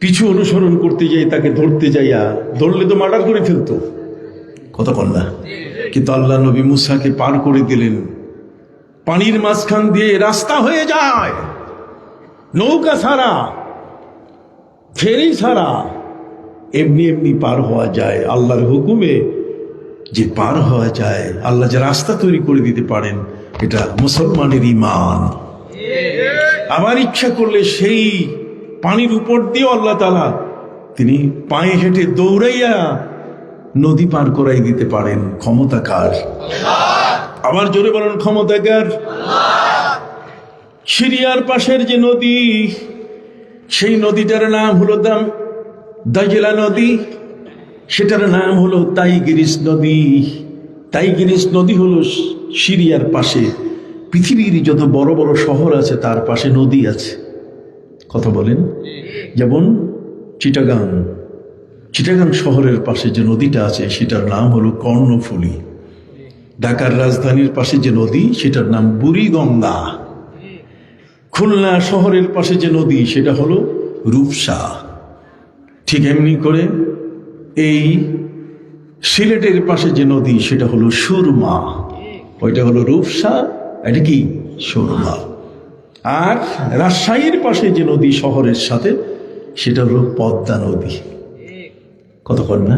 পিছু অনুসরণ করতে যাই, তাকে ধরতে যাইয়া, ধরলে তো মার্ডার করে ফেলতো। কথা বল না। কিন্তু আল্লাহ নবী মুসাকে পার করে দিলেন, পানির মাঝখান দিয়ে রাস্তা হয়ে যায়, নৌকা ছাড়া ফেরি ছাড়া এমনি এমনি পার হওয়া যায়। আল্লাহর হুকুমে যে পার হওয়া যায়, আল্লাহ যে রাস্তা তৈরি করে দিতে পারেন, এটা মুসলমানের ঈমান। আবার ইচ্ছা করলে সেই পানির উপর দিয়ে আল্লাহ তাআলা তিনি পায়ে হেঁটে দৌড়াইয়া নদী পার করাই দিতে পারেন। ক্ষমতা কার? আবার জোরে বলেন ক্ষমতা কার? সিরিয়ার পাশের যে নদী, সেই নদীটার নাম হলো দাজলা নদী, সেটার নাম হলো তাইগ্রিস নদী। তাইগ্রিস নদী হলো সিরিয়ার পাশে। পৃথিবীর যত বড় বড় শহর আছে তার পাশে নদী আছে। কথা বলেন। যেমন চিটাগাং শহরের পাশে যে নদীটা আছে সেটার নাম হলো কর্ণফুলী। ঢাকার রাজধানীর পাশে যে নদী সেটার নাম বুড়িগঙ্গা। খুলনা শহরের পাশে যে নদী সেটা হলো রূপসা। ঠিক এমনি করে এই সিলেটের পাশে যে নদী সেটা হলো সুরমা। ওইটা হলো রূপসা, এটা কি সুরমা। আর রাজশাহীর পাশে যে নদী শহরের সাথে সেটা হলো পদ্মা নদী। কতক্ষণ না?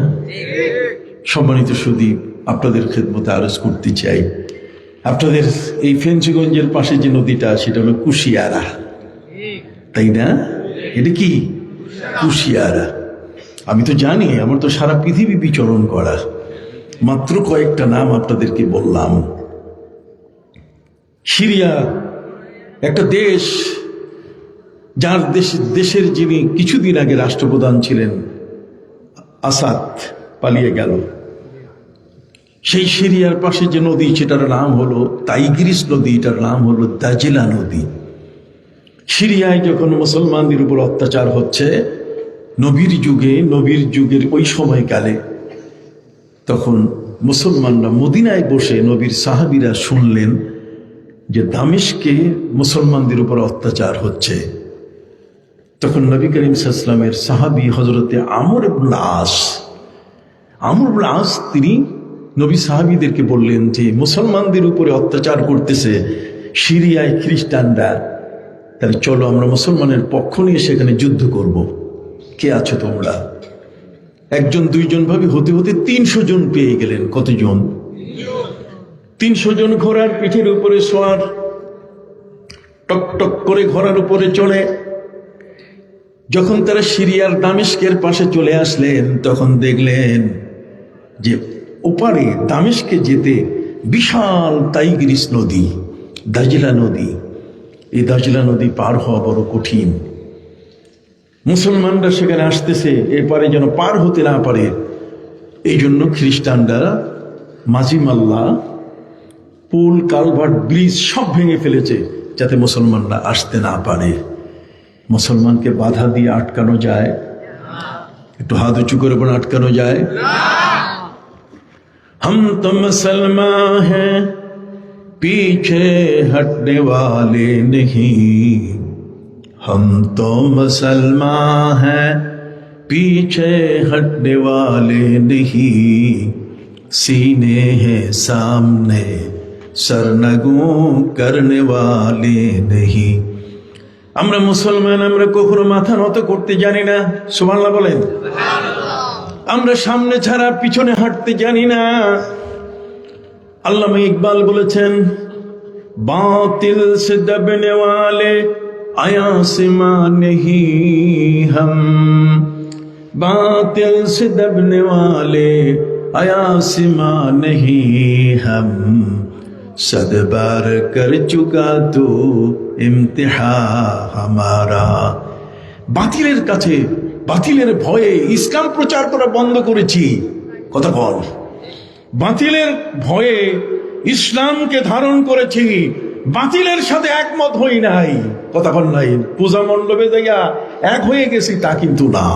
সম্মানিত সুধী, আপনাদের খেদমতে আরজ করতে চাই, আপনাদের এই ফেঞ্চগঞ্জের পাশে যে নদীটা সেটা হলো কুশিয়ারা, তাই না? এটা কি কুশিয়ারা? আমি তো জানি, আমার তো সারা পৃথিবী বিচরণ করা, মাত্র কয়েকটা নাম আপনাদেরকে বললাম। সিরিয়া একটা দেশ, যার দেশের যিনি কিছুদিন আগে রাষ্ট্রপ্রধান ছিলেন আসাদ পালিয়ে গেল। সেই সিরিয়ার পাশে যে নদী সেটার নাম হলো তাইগ্রিস নদী, এটার নাম হলো দাজলা নদী। সিরিয়ায় যখন মুসলমানদের উপর অত্যাচার হচ্ছে নবীর যুগের ওই সময়কালে, তখন মুসলমানরা মদিনায় বসে নবীর সাহাবীরা শুনলেন যে দামেস্কে মুসলমানদের উপর অত্যাচার হচ্ছে। তখন নবী করিম সাল্লাল্লাহু আলাইহি ওয়াসাল্লামের সাহাবী হযরতে আমর ইবনে আস তিনি নবী সাহাবীদেরকে বললেন যে মুসলমানদের উপরে অত্যাচার করতেছে সিরিয়ায় খ্রিস্টানরা, তাহলে চলো আমরা মুসলমানের পক্ষ নিয়ে সেখানে যুদ্ধ করব। কে আছো তোমরা? একজন দুইজন ভাবে হতে হতে 300 জন পেয়ে গেলেন। কতজন? 300 জন ঘোড়ার পিঠের উপরে সওয়ার, টক টক করে ঘোড়ার উপরে চড়ে যখন তারা সিরিয়ার দামেস্কের পাশে চলে আসলেন, তখন দেখলেন যে ওপারে দামেস্কে যেতে বিশাল তাইগ্রিস নদী, দাজলা নদী। এই দাজলা নদী পার হওয়া বড় কঠিন। মুসলমানরা সেখানে আসতেছে, এপারে যেন পার হতে না পারে, এই জন্য খ্রিস্টানরা মাঝিমাল্লা, পুল, কালভার্ট, ব্রিজ সব ভেঙে ফেলেছে যাতে মুসলমানরা আসতে না পারে। মুসলমানকে বাধা দিয়ে আটকানো যায়? একটু হাত উঁচু করে বলে আটকানো যায়? हम तो मुसलमान हैं, पीछे हटने वाले नहीं। हम तो मुसलमान हैं, पीछे हटने वाले नहीं। सीने हैं सामने, सरनगू करने वाले नहीं। আমরা মুসলমান, আমরা কখনো মাথা নত করতে জানি না। সুবহানাল্লাহ বলেন। আমরা সামনে ছাড়া পিছনে হাঁটতে জানি না। আল্লামা ইকবাল বলেছেন, বাতিল সে দবনে ওয়ালে আয়াসিমা নেহি হাম, বাতিল সে দবনে ওয়ালে আয়াসিমা নেহি হাম, सद बार कर चुका तू इम्तिहा हमारा। বাতিলের কাছে, বাতিলের ভয়ে ইসলাম প্রচার করা বন্ধ করেছি। কথা বল। বাতিলের ভয়ে ইসলামকে ধারণ করেছি, বাতিলের সাথে একমত হই নাই। কথা বল নাই। পূজা মণ্ডপে যাইয়া এক হয়ে গেছি তা কিন্তু না।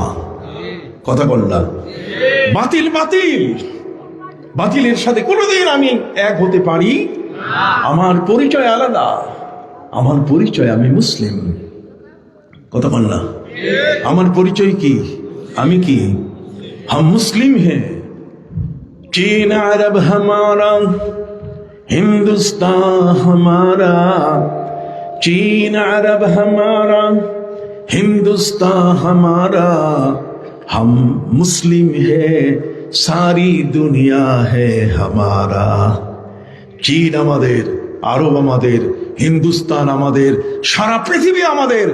কথা বল না। বাতিল বাতিল, বাতিলের সাথে কোনোদিন আমি এক হতে পারি। আমার পরিচয় আলাদা, আমার পরিচয় আমি মুসলিম। কথা বল না। আমার পরিচয় কি? আমি কি? हम मुस्लिम हैं। चीन अरब हमारा, हिंदुस्तान हमारा। चीन अरब हमारा, हिंदुस्तान हमारा। हम मुस्लिम है, सारी दुनिया है हमारा। চীন আমাদের, আরব আমাদের, হিন্দুস্তান আমাদের, সারা পৃথিবী আমাদের,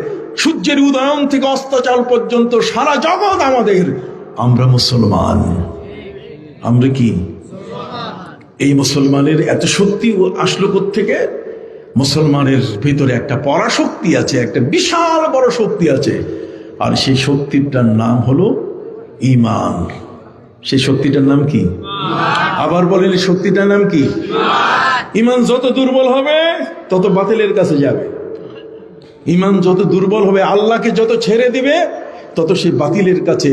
সূর্যের উদয়ন থেকে অস্তাচল পর্যন্ত সারা জগৎ আমাদের। আমরা মুসলমান। আমরা কি? এই মুসলমানের এত শক্তি আসলো কোত্থেকে? মুসলমানের ভিতরে একটা পরাশক্তি আছে, একটা বিশাল বড় শক্তি আছে, আর সেই শক্তিটার নাম হলো ঈমান। সেই শক্তিটার নাম কি? আবার বলেন, শক্তিটার নাম কি? ঈমান যত দুর্বল হবে তত বাতিলের কাছে যাবে। ঈমান যত দুর্বল হবে, আল্লাহকে যত ছেড়ে দিবে, তত সে বাতিলের কাছে,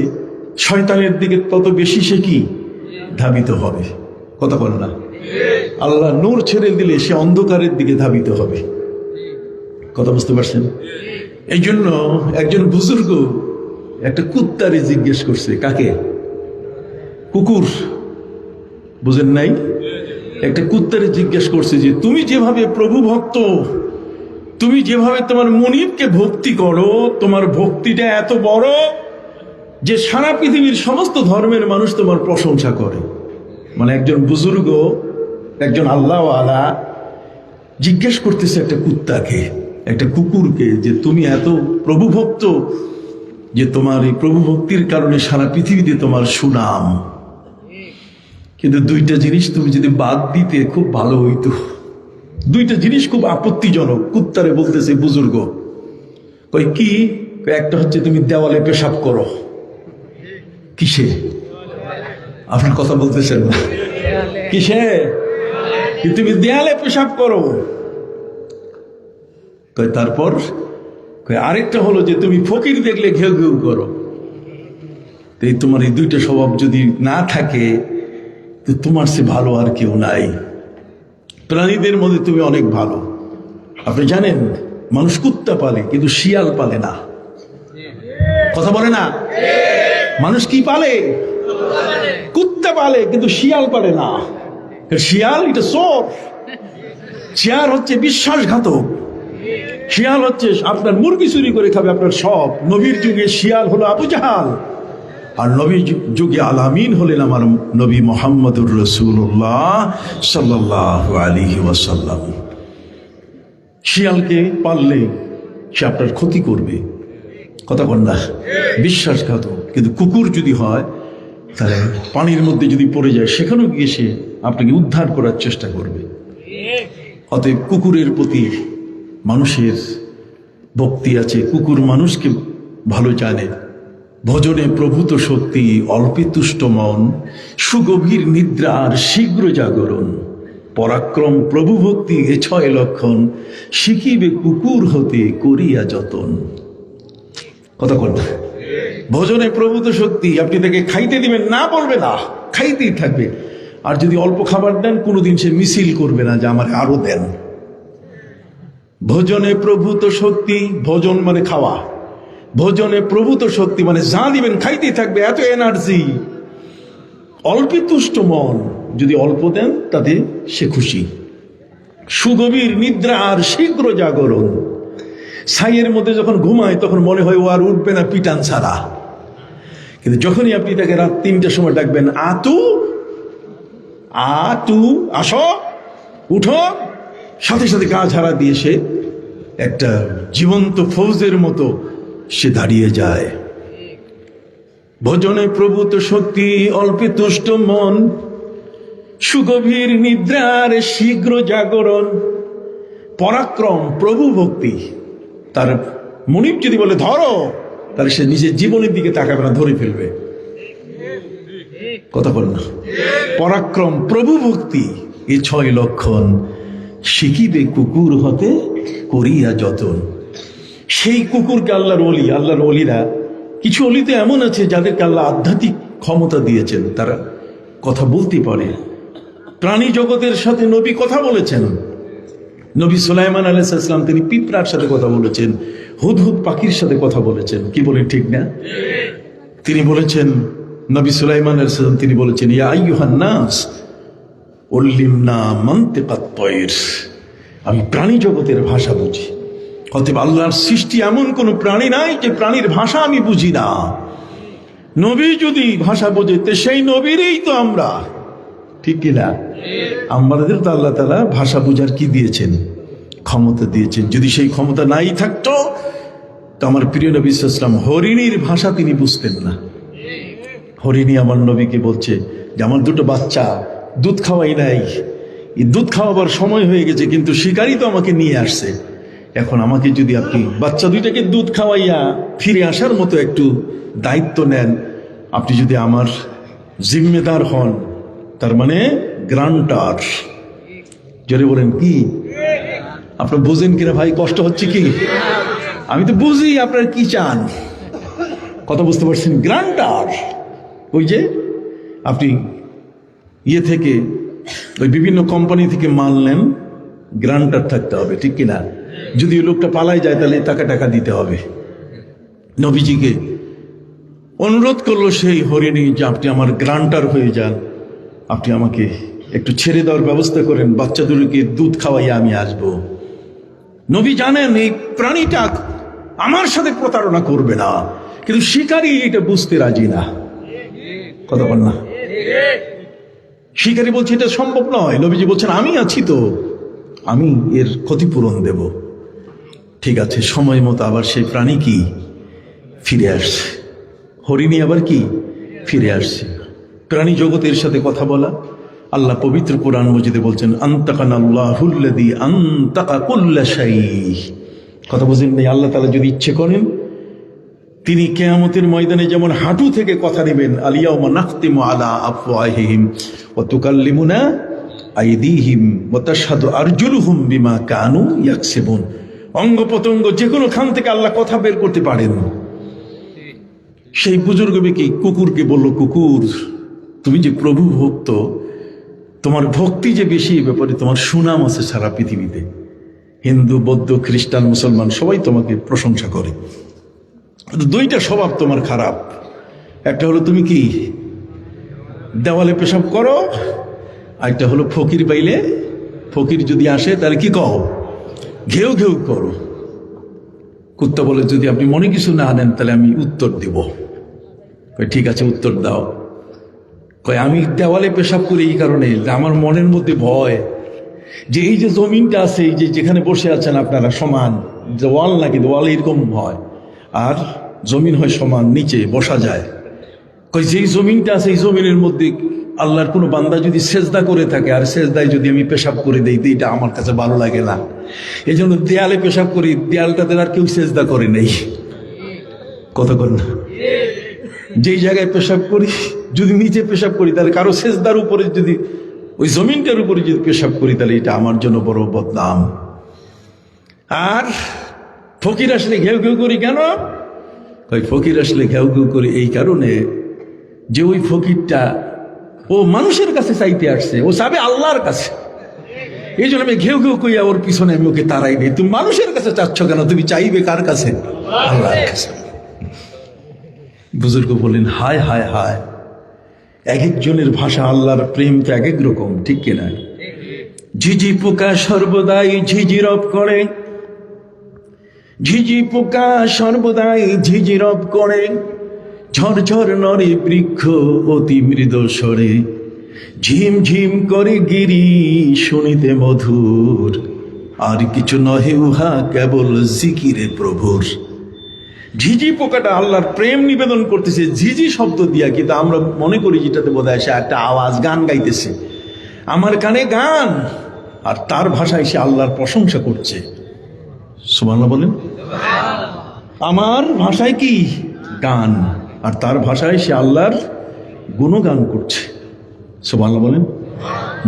শয়তানের দিকে তত বেশি সে কি ধাবিত হবে। কথা বল না। আল্লাহ নূর ছেড়ে দিলে সে অন্ধকারের দিকে ধাবিত হবে। কথা বুঝতে পারছেন? এই জন্য একজন বুজুর্গ একটা কুত্তারে জিজ্ঞেস করছে। কাকে? কুকুর। বুঝেন নাই? একটা কুত্তারে জিজ্ঞেস করছে যে তুমি যেভাবে প্রভু ভক্ত, তুমি যেভাবে তোমার মুনিবকে ভক্তি করো, তোমার ভক্তিটা এত বড় যে সারা পৃথিবীর সমস্ত ধর্মের মানুষ তোমার প্রশংসা করে। মানে একজন বুজুর্গ, একজন আল্লাহওয়ালা জিজ্ঞেস করতেছে একটা কুত্তাকে, একটা কুকুরকে, যে তুমি এত প্রভু ভক্ত যে তোমার এই প্রভু ভক্তির কারণে সারা পৃথিবীতে তোমার সুনাম। কিন্তু দুইটা জিনিস তুমি যদি বাদ দিতে খুব ভালো হইতো। দুইটা জিনিস খুব আপত্তিজনক। কুত্তারে বলতেছে বুজুর্গ। কই কি? একটা হচ্ছে তুমি দেওয়ালে পেশাব করো। কিসে? আপনার কথা বলতেছেন না। কিসে? তুমি দেয়ালে পেশাব করো। তারপর আরেকটা হলো যে তুমি ফকির দেখলে ঘেউ ঘেউ করো। তো এই তোমার এই দুইটা স্বভাব যদি না থাকে তো তোমার সে ভালো আর কেউ নাই। প্রাণীদের মধ্যে তুমি অনেক ভালো। আপনি জানেন মানুষ কুত্তা পালে কিন্তু শিয়াল পালে না। কথা বলে না? মানুষ কি পালে? কুত্তা পালে কিন্তু শিয়াল পালে না। শিয়াল এটা চোর, শিয়াল হচ্ছে বিশ্বাসঘাতক, শিয়াল হচ্ছে আপনার মুরগি চুরি করে খাবে আপনার সব। নবীর যুগে শিয়াল হলো আবু জাহাল, আর নবীর যুগে আল আমিন হলেন আমার নবী মুহাম্মদুর রাসূলুল্লাহ সাল্লাল্লাহু আলাইহি ওয়াসাল্লাম। শিয়ালকে পাললে সে আপনার ক্ষতি করবে, কথা বল না, বিশ্বাসঘাতক। কিন্তু কুকুর যদি হয় তাহলে পানির মধ্যে যদি পড়ে যায় সেখানেও গিয়ে সে আপনাকে উদ্ধার করার চেষ্টা করবে। অতএব কুকুরের প্রতি মানুষের ভক্তি আছে। কুকুর মানুষকে ভালো জানে। ভজনে প্রভূত শক্তি, অল্পে তুষ্ট মন, সুগভীর নিদ্রা আর শীঘ্র জাগরণ, পরাক্রম প্রভু ভক্তি এ 6 লক্ষণ, শিখিবে কুকুর হতে করিয়া যতন। কথা কন না? ভজনে প্রভূত শক্তি, আপনি তাকে খাইতে দিবেন না, বলবে না, খাইতেই থাকবে। আর যদি অল্প খাবার দেন কোনোদিন সে মিছিল করবে না যে আমার আরো দেন। ভজনে প্রভূত শক্তি, ভোজন মানে খাওয়া, ভোজনে প্রভূত শক্তি মানে যা দিবেন খাইতেই থাকবে, এত এনার্জি। অল্পে তুষ্ট মন, যদি অল্প দেন তাতে সে খুশি। সুগভীর নিদ্রা আর শীঘ্র জাগরণ, ছাইয়ের মধ্যে যখন ঘুমায় তখন মনে হয় ও আর উঠবে না পিটান ছাড়া। কিন্তু যখনই আপনি তাকে রাত 3টার সময় ডাকবেন, আতু আতু আসো উঠো, সাথে সাথে গা ঝাড়া দিয়ে সে একটা জীবন্ত ফৌজের মতো সে দাঁড়িয়ে যায়। ভজনে প্রভূত শক্তি, অল্পে তুষ্ট মন, সুগভীর নিদ্রার শীঘ্র জাগরণ, পরাক্রম প্রভু ভক্তি। তার মনিব যদি বলে ধরো, তাহলে সে নিজের জীবনের দিকে তাকাবে না, ধরে ফেলবে। কথা বল না? পরাক্রম প্রভু ভক্তি এ 6 লক্ষণ, শিখিবে কুকুর হতে করিয়া যতন। সেই কুকুরকে আল্লাহর ওলি, আল্লাহর ওলিরা, কিছু ওলি তো এমন আছে যাদেরকে আল্লাহ আধ্যাত্মিক ক্ষমতা দিয়েছেন, তারা কথা বলতে পারে। প্রাণী জগতের সাথে নবী কথা বলেছেন। নবী সুলাইমান আলাইহিস সালাম তিনি পিঁপড়ার সাথে কথা বলেছেন, হুদহুদ পাখির সাথে কথা বলেছেন। কি বলেন, ঠিক না? তিনি বলেছেন, নবী সুলাইমান আলাইহিস সালাম তিনি বলেছেন, ইয়া আইয়ুহান নাস উল্লিমনা মানতিকাত তায়র, আমি প্রাণী জগতের ভাষা বুঝি। অতএব আল্লাহর সৃষ্টি এমন কোন প্রাণী নাই যে প্রাণীর ভাষা আমি বুঝি না। নবী যদি ভাষা বোঝে তো সেই নবীরই তো আমরা, ঠিক কিনা? আমাদের তো আল্লাহ তাআলা ভাষা বোঝার কি দিয়েছেন? ক্ষমতা দিয়েছেন। যদি সেই ক্ষমতা নাই থাকতো তো আমার প্রিয় নবী সাল্লাল্লাহু আলাইহি ওয়াসাল্লাম হরিণীর ভাষা তিনি বুঝতেন না। হরিণী আমার নবীকে বলছে যে আমার 2টো বাচ্চা দুধ খাওয়াই নাই, এই দুধ খাওয়াবার সময় হয়ে গেছে, কিন্তু শিকারী তো আমাকে নিয়ে আসছে। এখন আমাকে যদি আপনি বাচ্চা 2টাকে দুধ খাওয়াইয়া ফিরে আসার মতো একটু দায়িত্ব নেন, আপনি যদি আমার জিম্মেদার হন, তার মানে গ্রান্টার। জোরে বলেন কি? আপনার বুঝেন কিনা ভাই? কষ্ট হচ্ছে কি? আমি তো বুঝি আপনার কি চান, কথা বুঝতে পারছেন? গ্রান্টার, ওই যে আপনি ইয়ে থেকে ওই বিভিন্ন কোম্পানি থেকে মাল নেন, গ্রান্টার থাকতে হবে, ঠিক কিনা? যদি ওই লোকটা পালাই যায় তাহলে টাকা দিতে হবে। নবীজিকে অনুরোধ করলো সেই হরিণী যে আপনি আমার গ্রান্টার হয়ে যান, আপনি আমাকে একটু ছেড়ে দেওয়ার ব্যবস্থা করেন, বাচ্চা দুটোকে দুধ খাওয়াইয়া আমি আসব। নবী জানেন এই প্রাণীটা আমার সাথে প্রতারণা করবে না, কিন্তু শিকারী এটা বুঝতে রাজি না। কথা বল না? শিকারী বলছে এটা সম্ভব নয়। নবীজি বলছেন আমি আছি তো, আমি এর ক্ষতিপূরণ দেব। ঠিক আছে, সময় মতো আবার সেই প্রাণী কি ফিরে আসছে, হরিণী আবার কি ফিরে আসছে। প্রাণী জগতের সাথে কথা বলা, আল্লাহ পবিত্র কোরআন মজিদে বলছেন আনতাকানাল্লাহুল্লাযী আনতাকা কুল্লা শাই। কথা বুঝেন নাই? আল্লাহ তাআলা যদি ইচ্ছে করেন তিনি কিয়ামতের ময়দানে যেমন হাঁটু থেকে কথা নেবেন, আলিয়াউমা নাখতিমু আলা আফওয়াহিহিম ওয়া তুকাল্লিমুনা আইদিহিম ওয়া তাশহাদু আরজুলুহুম বিমা কানু ইয়াকসিবুন। অঙ্গ প্রত্যঙ্গ যে কোনো খান থেকে আল্লাহ কথা বের করতে পারেন। সেই বুজুর্গ কি কুকুরকে বলল, কুকুর তুমি যে প্রভু ভক্ত, তোমার ভক্তি যে বেশি, এই ব্যাপারে তোমার সুনাম আছে সারা পৃথিবীতে। হিন্দু, বৌদ্ধ, খ্রিস্টান, মুসলমান সবাই তোমাকে প্রশংসা করে। দুইটা স্বভাব তোমার খারাপ। একটা হলো তুমি কি দেওয়ালে পেশাব করো, আরেকটা হলো ফকির পাইলে, ফকির যদি আসে তাহলে কি কও, ঘেউ ঘেউ করো। কুত্তা বলে, যদি আপনি মনে কিছু না আনেন তাহলে আমি উত্তর দিব। ঠিক আছে, উত্তর দাও। কয়, আমি দেওয়ালে পেশাব করি এই কারণে আমার মনের মধ্যে ভয় যে এই যে জমিনটা আছে, এই যে যেখানে বসে আছেন আপনারা সমান, যে ওয়াল নাকি ওয়াল এরকম হয়, আর জমিন হয় সমান, নিচে বসা যায়। কই যেই জমিনটা আছে এই জমিনের মধ্যে আল্লাহর কোনো বান্দা যদি সেজদা করে থাকে, আর সেজদায় যদি আমি পেশাব করে দেই, এটা আমার কাছে ভালো লাগে না। এই জন্য দেয়ালে পেশাব করি, দেয়ালটাতে আর কেউ সেজদা করে নেই। কথা বল না? যেই জায়গায় পেশাব করি, যদি নিচে পেশাব করি, তাহলে কারো সেজদার উপরে, যদি ওই জমিনটার উপরে যদি পেশাব করি, তাহলে এটা আমার জন্য বড় বদনাম। আর ফকির আসলে ঘেউ ঘেউ করি কেন? ওই ফকির আসলে ঘেউ ঘেউ করি এই কারণে যে ওই ফকিরটা ও মানুষের কাছে চাইতে আসছে, ও চাবে আল্লাহর কাছে। এই জন্য আমি ঘেউ ঘেউ কইয়া ওর পিছনে আমি ওকে তাড়াই দিই। তুমি মানুষের কাছে চাচ্ছ কেন? তুমি চাইবে কার কাছে? আল্লাহর কাছে। বুজুর্গ বলেন, হায় হায় হায়, এক একজনের ভাষা, আল্লাহর প্রেম তো এক এক রকম, ঠিক কিনা? ঝিঝি পোকা সর্বদাই ঝিঝিরব করে, ঝিঝি পোকা সর্বদাই ঝিঝিরব করে, ঝরঝর নরে বৃক্ষ অতি মৃদু স্বরে, ঝিম ঝিম করে গিরি শুনিতে মধুর, আর কিছু নহে উহা কেবল জিকিরে প্রভুর। ঝিঝি পোকাটা আল্লাহর প্রেম নিবেদন করতেছে ঝিঝি শব্দ দিয়া, কিন্তু আমরা মনে করি যেটাতে বোধ হয় সে একটা আওয়াজ, গান গাইতেছে। আমার কানে গান, আর তার ভাষায় সে আল্লাহর প্রশংসা করছে। সুবহানাল্লাহ বলেন। আমার ভাষায় কি গান, আর তার ভাষায় সে আল্লাহর গুণগান করছে। সুবহানাল্লাহ বলেন।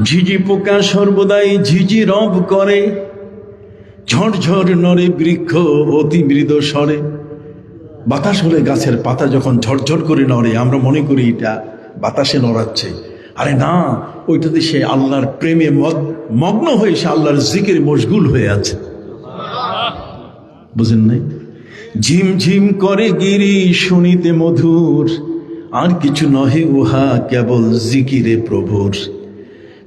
ঝিঝি পোকা সর্বদাই ঝিঝি রব করে, ঝড়ঝড় নরে বৃক্ষ অতি মৃদু স্বরে। বাতাস হলে গাছের পাতা যখন ঝরঝর করে নড়ে, আমরা মনে করি এটা বাতাসে নড়াচ্ছে। আরে না, ওইটাতে সে আল্লাহর প্রেমে মগ্ন হয়ে সে আল্লাহর জিকিরে মশগুল হয়ে আছে। বুঝেন নাই? ঝিম ঝিম করে গিরি শুনিতে মধুর, আর কিছু নহে উহা কেবল জিকিরে প্রভুর।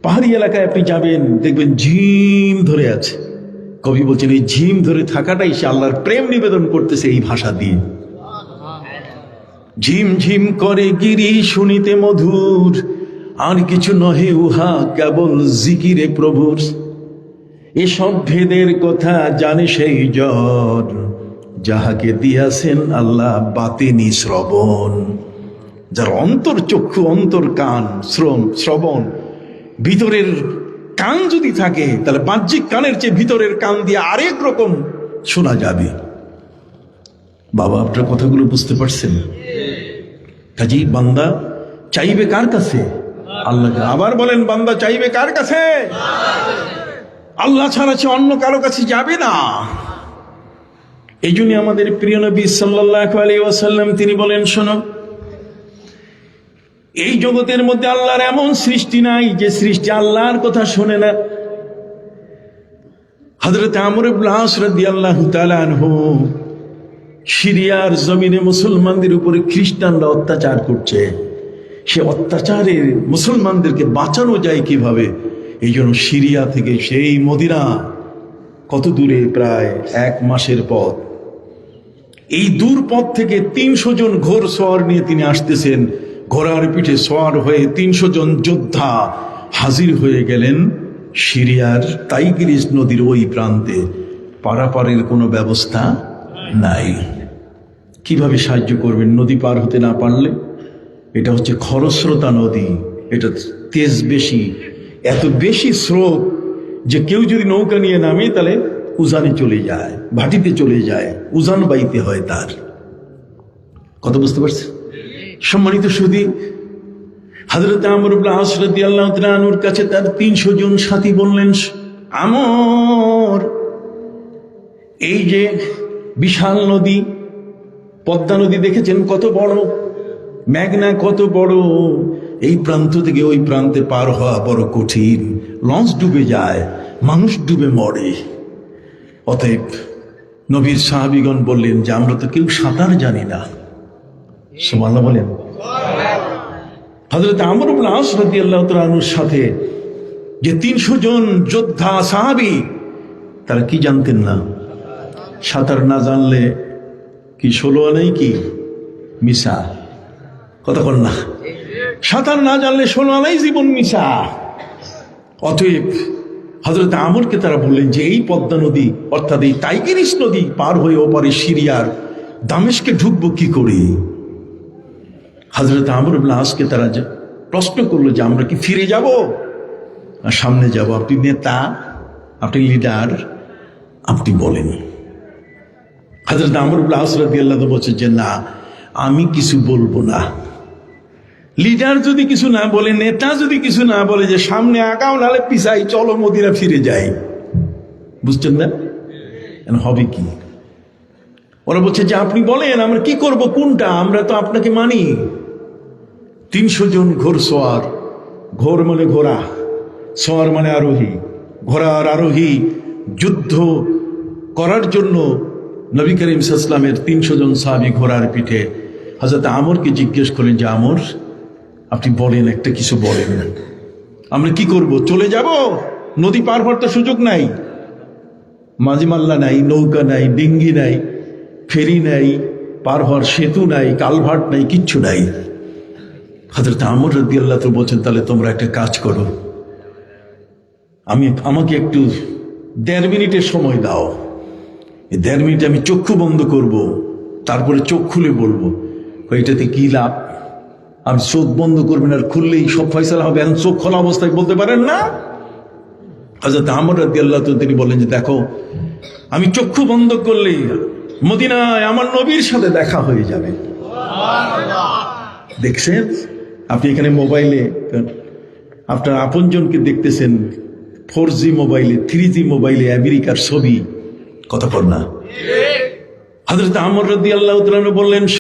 পাহাড়ি এলাকায় আপনি যাবেন, দেখবেন ঝিম ধরে আছে। কবি বলছেন এই ঝিম ধরে থাকাটাই সে আল্লাহর প্রেম নিবেদন করতেছে এই ভাষা দিয়ে। ঝিম ঝিম করে গিরি শুনিতে মধুর, আর কিছু নহে উহা কেবল জিকিরে প্রভুর। এসব ভেদের কথা জানে সেই জন, যাহাকে দিয়াছেন আল্লাহ বাতিনি শ্রবণ। যার অন্তর চক্ষু, অন্তর কান, শ্রবণ, ভিতরের কান যদি থাকে, তাহলে বাহ্যিক কানের চেয়ে ভিতরের কান দিয়ে আরেক রকম শোনা যাবে। বাবা, আপনার কথাগুলো বুঝতে পারছেন? কাজেই বান্দা চাইবে কার কাছে? আল্লাহকে। আবার বলেন, বান্দা চাইবে কার কাছে? আল্লাহ ছাড়া সে অন্য কারো কাছে যাবে না। এই জন্য আমাদের প্রিয় নবী সাল্লাল্লাহু আলাইহি ওয়াসাল্লাম তিনি বলেন, শোনো, এই জগতের মধ্যে আল্লাহর এমন সৃষ্টি নাই যে সৃষ্টি আল্লাহর কথা শোনে না। হযরত আমর ইবনে আস রাদিয়াল্লাহু তাআলা আনহু, সিরিয়ার জমিনে মুসলমানদের উপরে খ্রিস্টানরা অত্যাচার করছে। সে অত্যাচারে মুসলমানদেরকে বাঁচানো যায় কিভাবে, এই জন্য সিরিয়া থেকে সেই মদিনা কত দূরে, প্রায় 1 মাসের পথ। এই দূর পথ থেকে 300 জন ঘোড় সওয়ার নিয়ে তিনি আসতেছেন। ঘোড়ার পিঠে সওয়ার হয়ে 300 জন যোদ্ধা হাজির হয়ে গেলেন সিরিয়ার তাইগ্রিস নদীর ওই প্রান্তে। পারাপারের কোনো ব্যবস্থা নাই। কিভাবে সাহায্য করবেন নদী পার হতে না পারলে? এটা হচ্ছে খরস্রোতা নদী, এটা তেজ বেশি, এত বেশি স্রোত যে কেউ যদি নৌকা নিয়ে নামে তাহলে উজানে চলে যায়, ভাটিতে চলে যায়, উজান বাইতে হয় তার। কথা বুঝতে পারছে? সম্মানিত সুধী, হযরত আমর ইবনে আস রাদিয়াল্লাহু তাআলা আনহুর কাছে তার 300 জন সাথী বললেন, আমর, এই যে বিশাল নদী, পদ্মা নদী দেখেছেন কত বড়, মেঘনা কত বড়, এই প্রান্ত থেকে ওই প্রান্তে পার হওয়া বড় কঠিন, লঞ্চ ডুবে যায়, মানুষ ডুবে মরে। অতএব নবীর সাহাবীগণ বললেন যে আমরা তো কেউ সাঁতার জানি না। সুবহানাল্লাহ বলেন। হযরত আমর ইবনে আস রাদিয়াল্লাহু তাআলা আনহুর সাথে যে 300 জন যোদ্ধা সাহাবী, তারা কি জানতেন না? সাঁতার না জানলে কি 16 আনাই কি মিশা, কথা বল না। সাঁতার না জানলে 16 আনাই জীবন মিশা। অতএব হযরত আমরকে তারা বললেন যে এই পদ্মা নদী অর্থাৎ এই টাইগ্রিস নদী পার হয়ে ওপারে সিরিয়ার দামেস্কে ঢুকবো কি করে? হযরত আমর ইবনে আসকে তারা প্রশ্ন করলো যে আমরা কি ফিরে যাব আর সামনে যাব? আপনি নেতা, আপনি লিডার, আপনি বলেন। হযরত আমর ইবনে আস রাদিয়াল্লাহু আনহু বলছেন যে না, আমি কিছু বলবো না। লিডার যদি কিছু না বলে, নেতা যদি কিছু না বলে যে সামনে আগাও নালে পিছাই, চলো মদিনা ফিরে যাই, বুঝছেন না? হবে কি? ওরা বলছে যে আপনি বলেন আমরা কি করব, কোনটা? আমরা তো আপনাকে মানি। 300 জন ঘোড়সওয়ার, ঘোর মানে ঘোড়া, সোয়ার মানে আরোহী, ঘোড়ার আরোহী যুদ্ধ করার জন্য নবী করিম সাল্লাল্লাহু আলাইহি ওয়াসাল্লামের 300 জন সাহাবী ঘোড়ার পিঠে হযরত আমরকে জিজ্ঞেস করলেন যে আমর আপনি বলেন, একটা কিছু বলেন, আমরা কি করব? চলে যাব? নদী পার হওয়ার তো সুযোগ নাই, মাঝিমাল্লা নাই, নৌকা নাই, ডিঙ্গি নাই, ফেরি নাই, পার হওয়ার সেতু নাই, কালভার্ট নাই, কিচ্ছু নাই। হযরত আমর রাদিয়াল্লাহু তাআলা বলছেন তাহলে তোমরা একটা কাজ করো, আমাকে একটু 1.5 মিনিটের সময় দাও। এই 1.5 মিনিটে আমি চক্ষু বন্ধ করব, তারপরে চোখ খুলে বলবো। এটাতে কি লাভ? আমি চোখ বন্ধ করবেন আর খুললেই সব ফয়সালা হবে, এখন চোখ খোলা অবস্থায় বলতে পারেন না? হযরত আমর রাদিয়াল্লাহু তাআলা তিনি বলেন যে দেখো, আমি চক্ষু বন্ধ করলেই মদিনায় আমার নবীর সাথে দেখা হয়ে যাবে। দেখছেন আপনি এখানে মোবাইলে আপনার আপনজনকে দেখতেছেন, 4G মোবাইলে, 3G মোবাইলে আমেরিকার ছবি, কথা বল না? হযরত আমর রাদিয়াল্লাহু তাআলা বললেন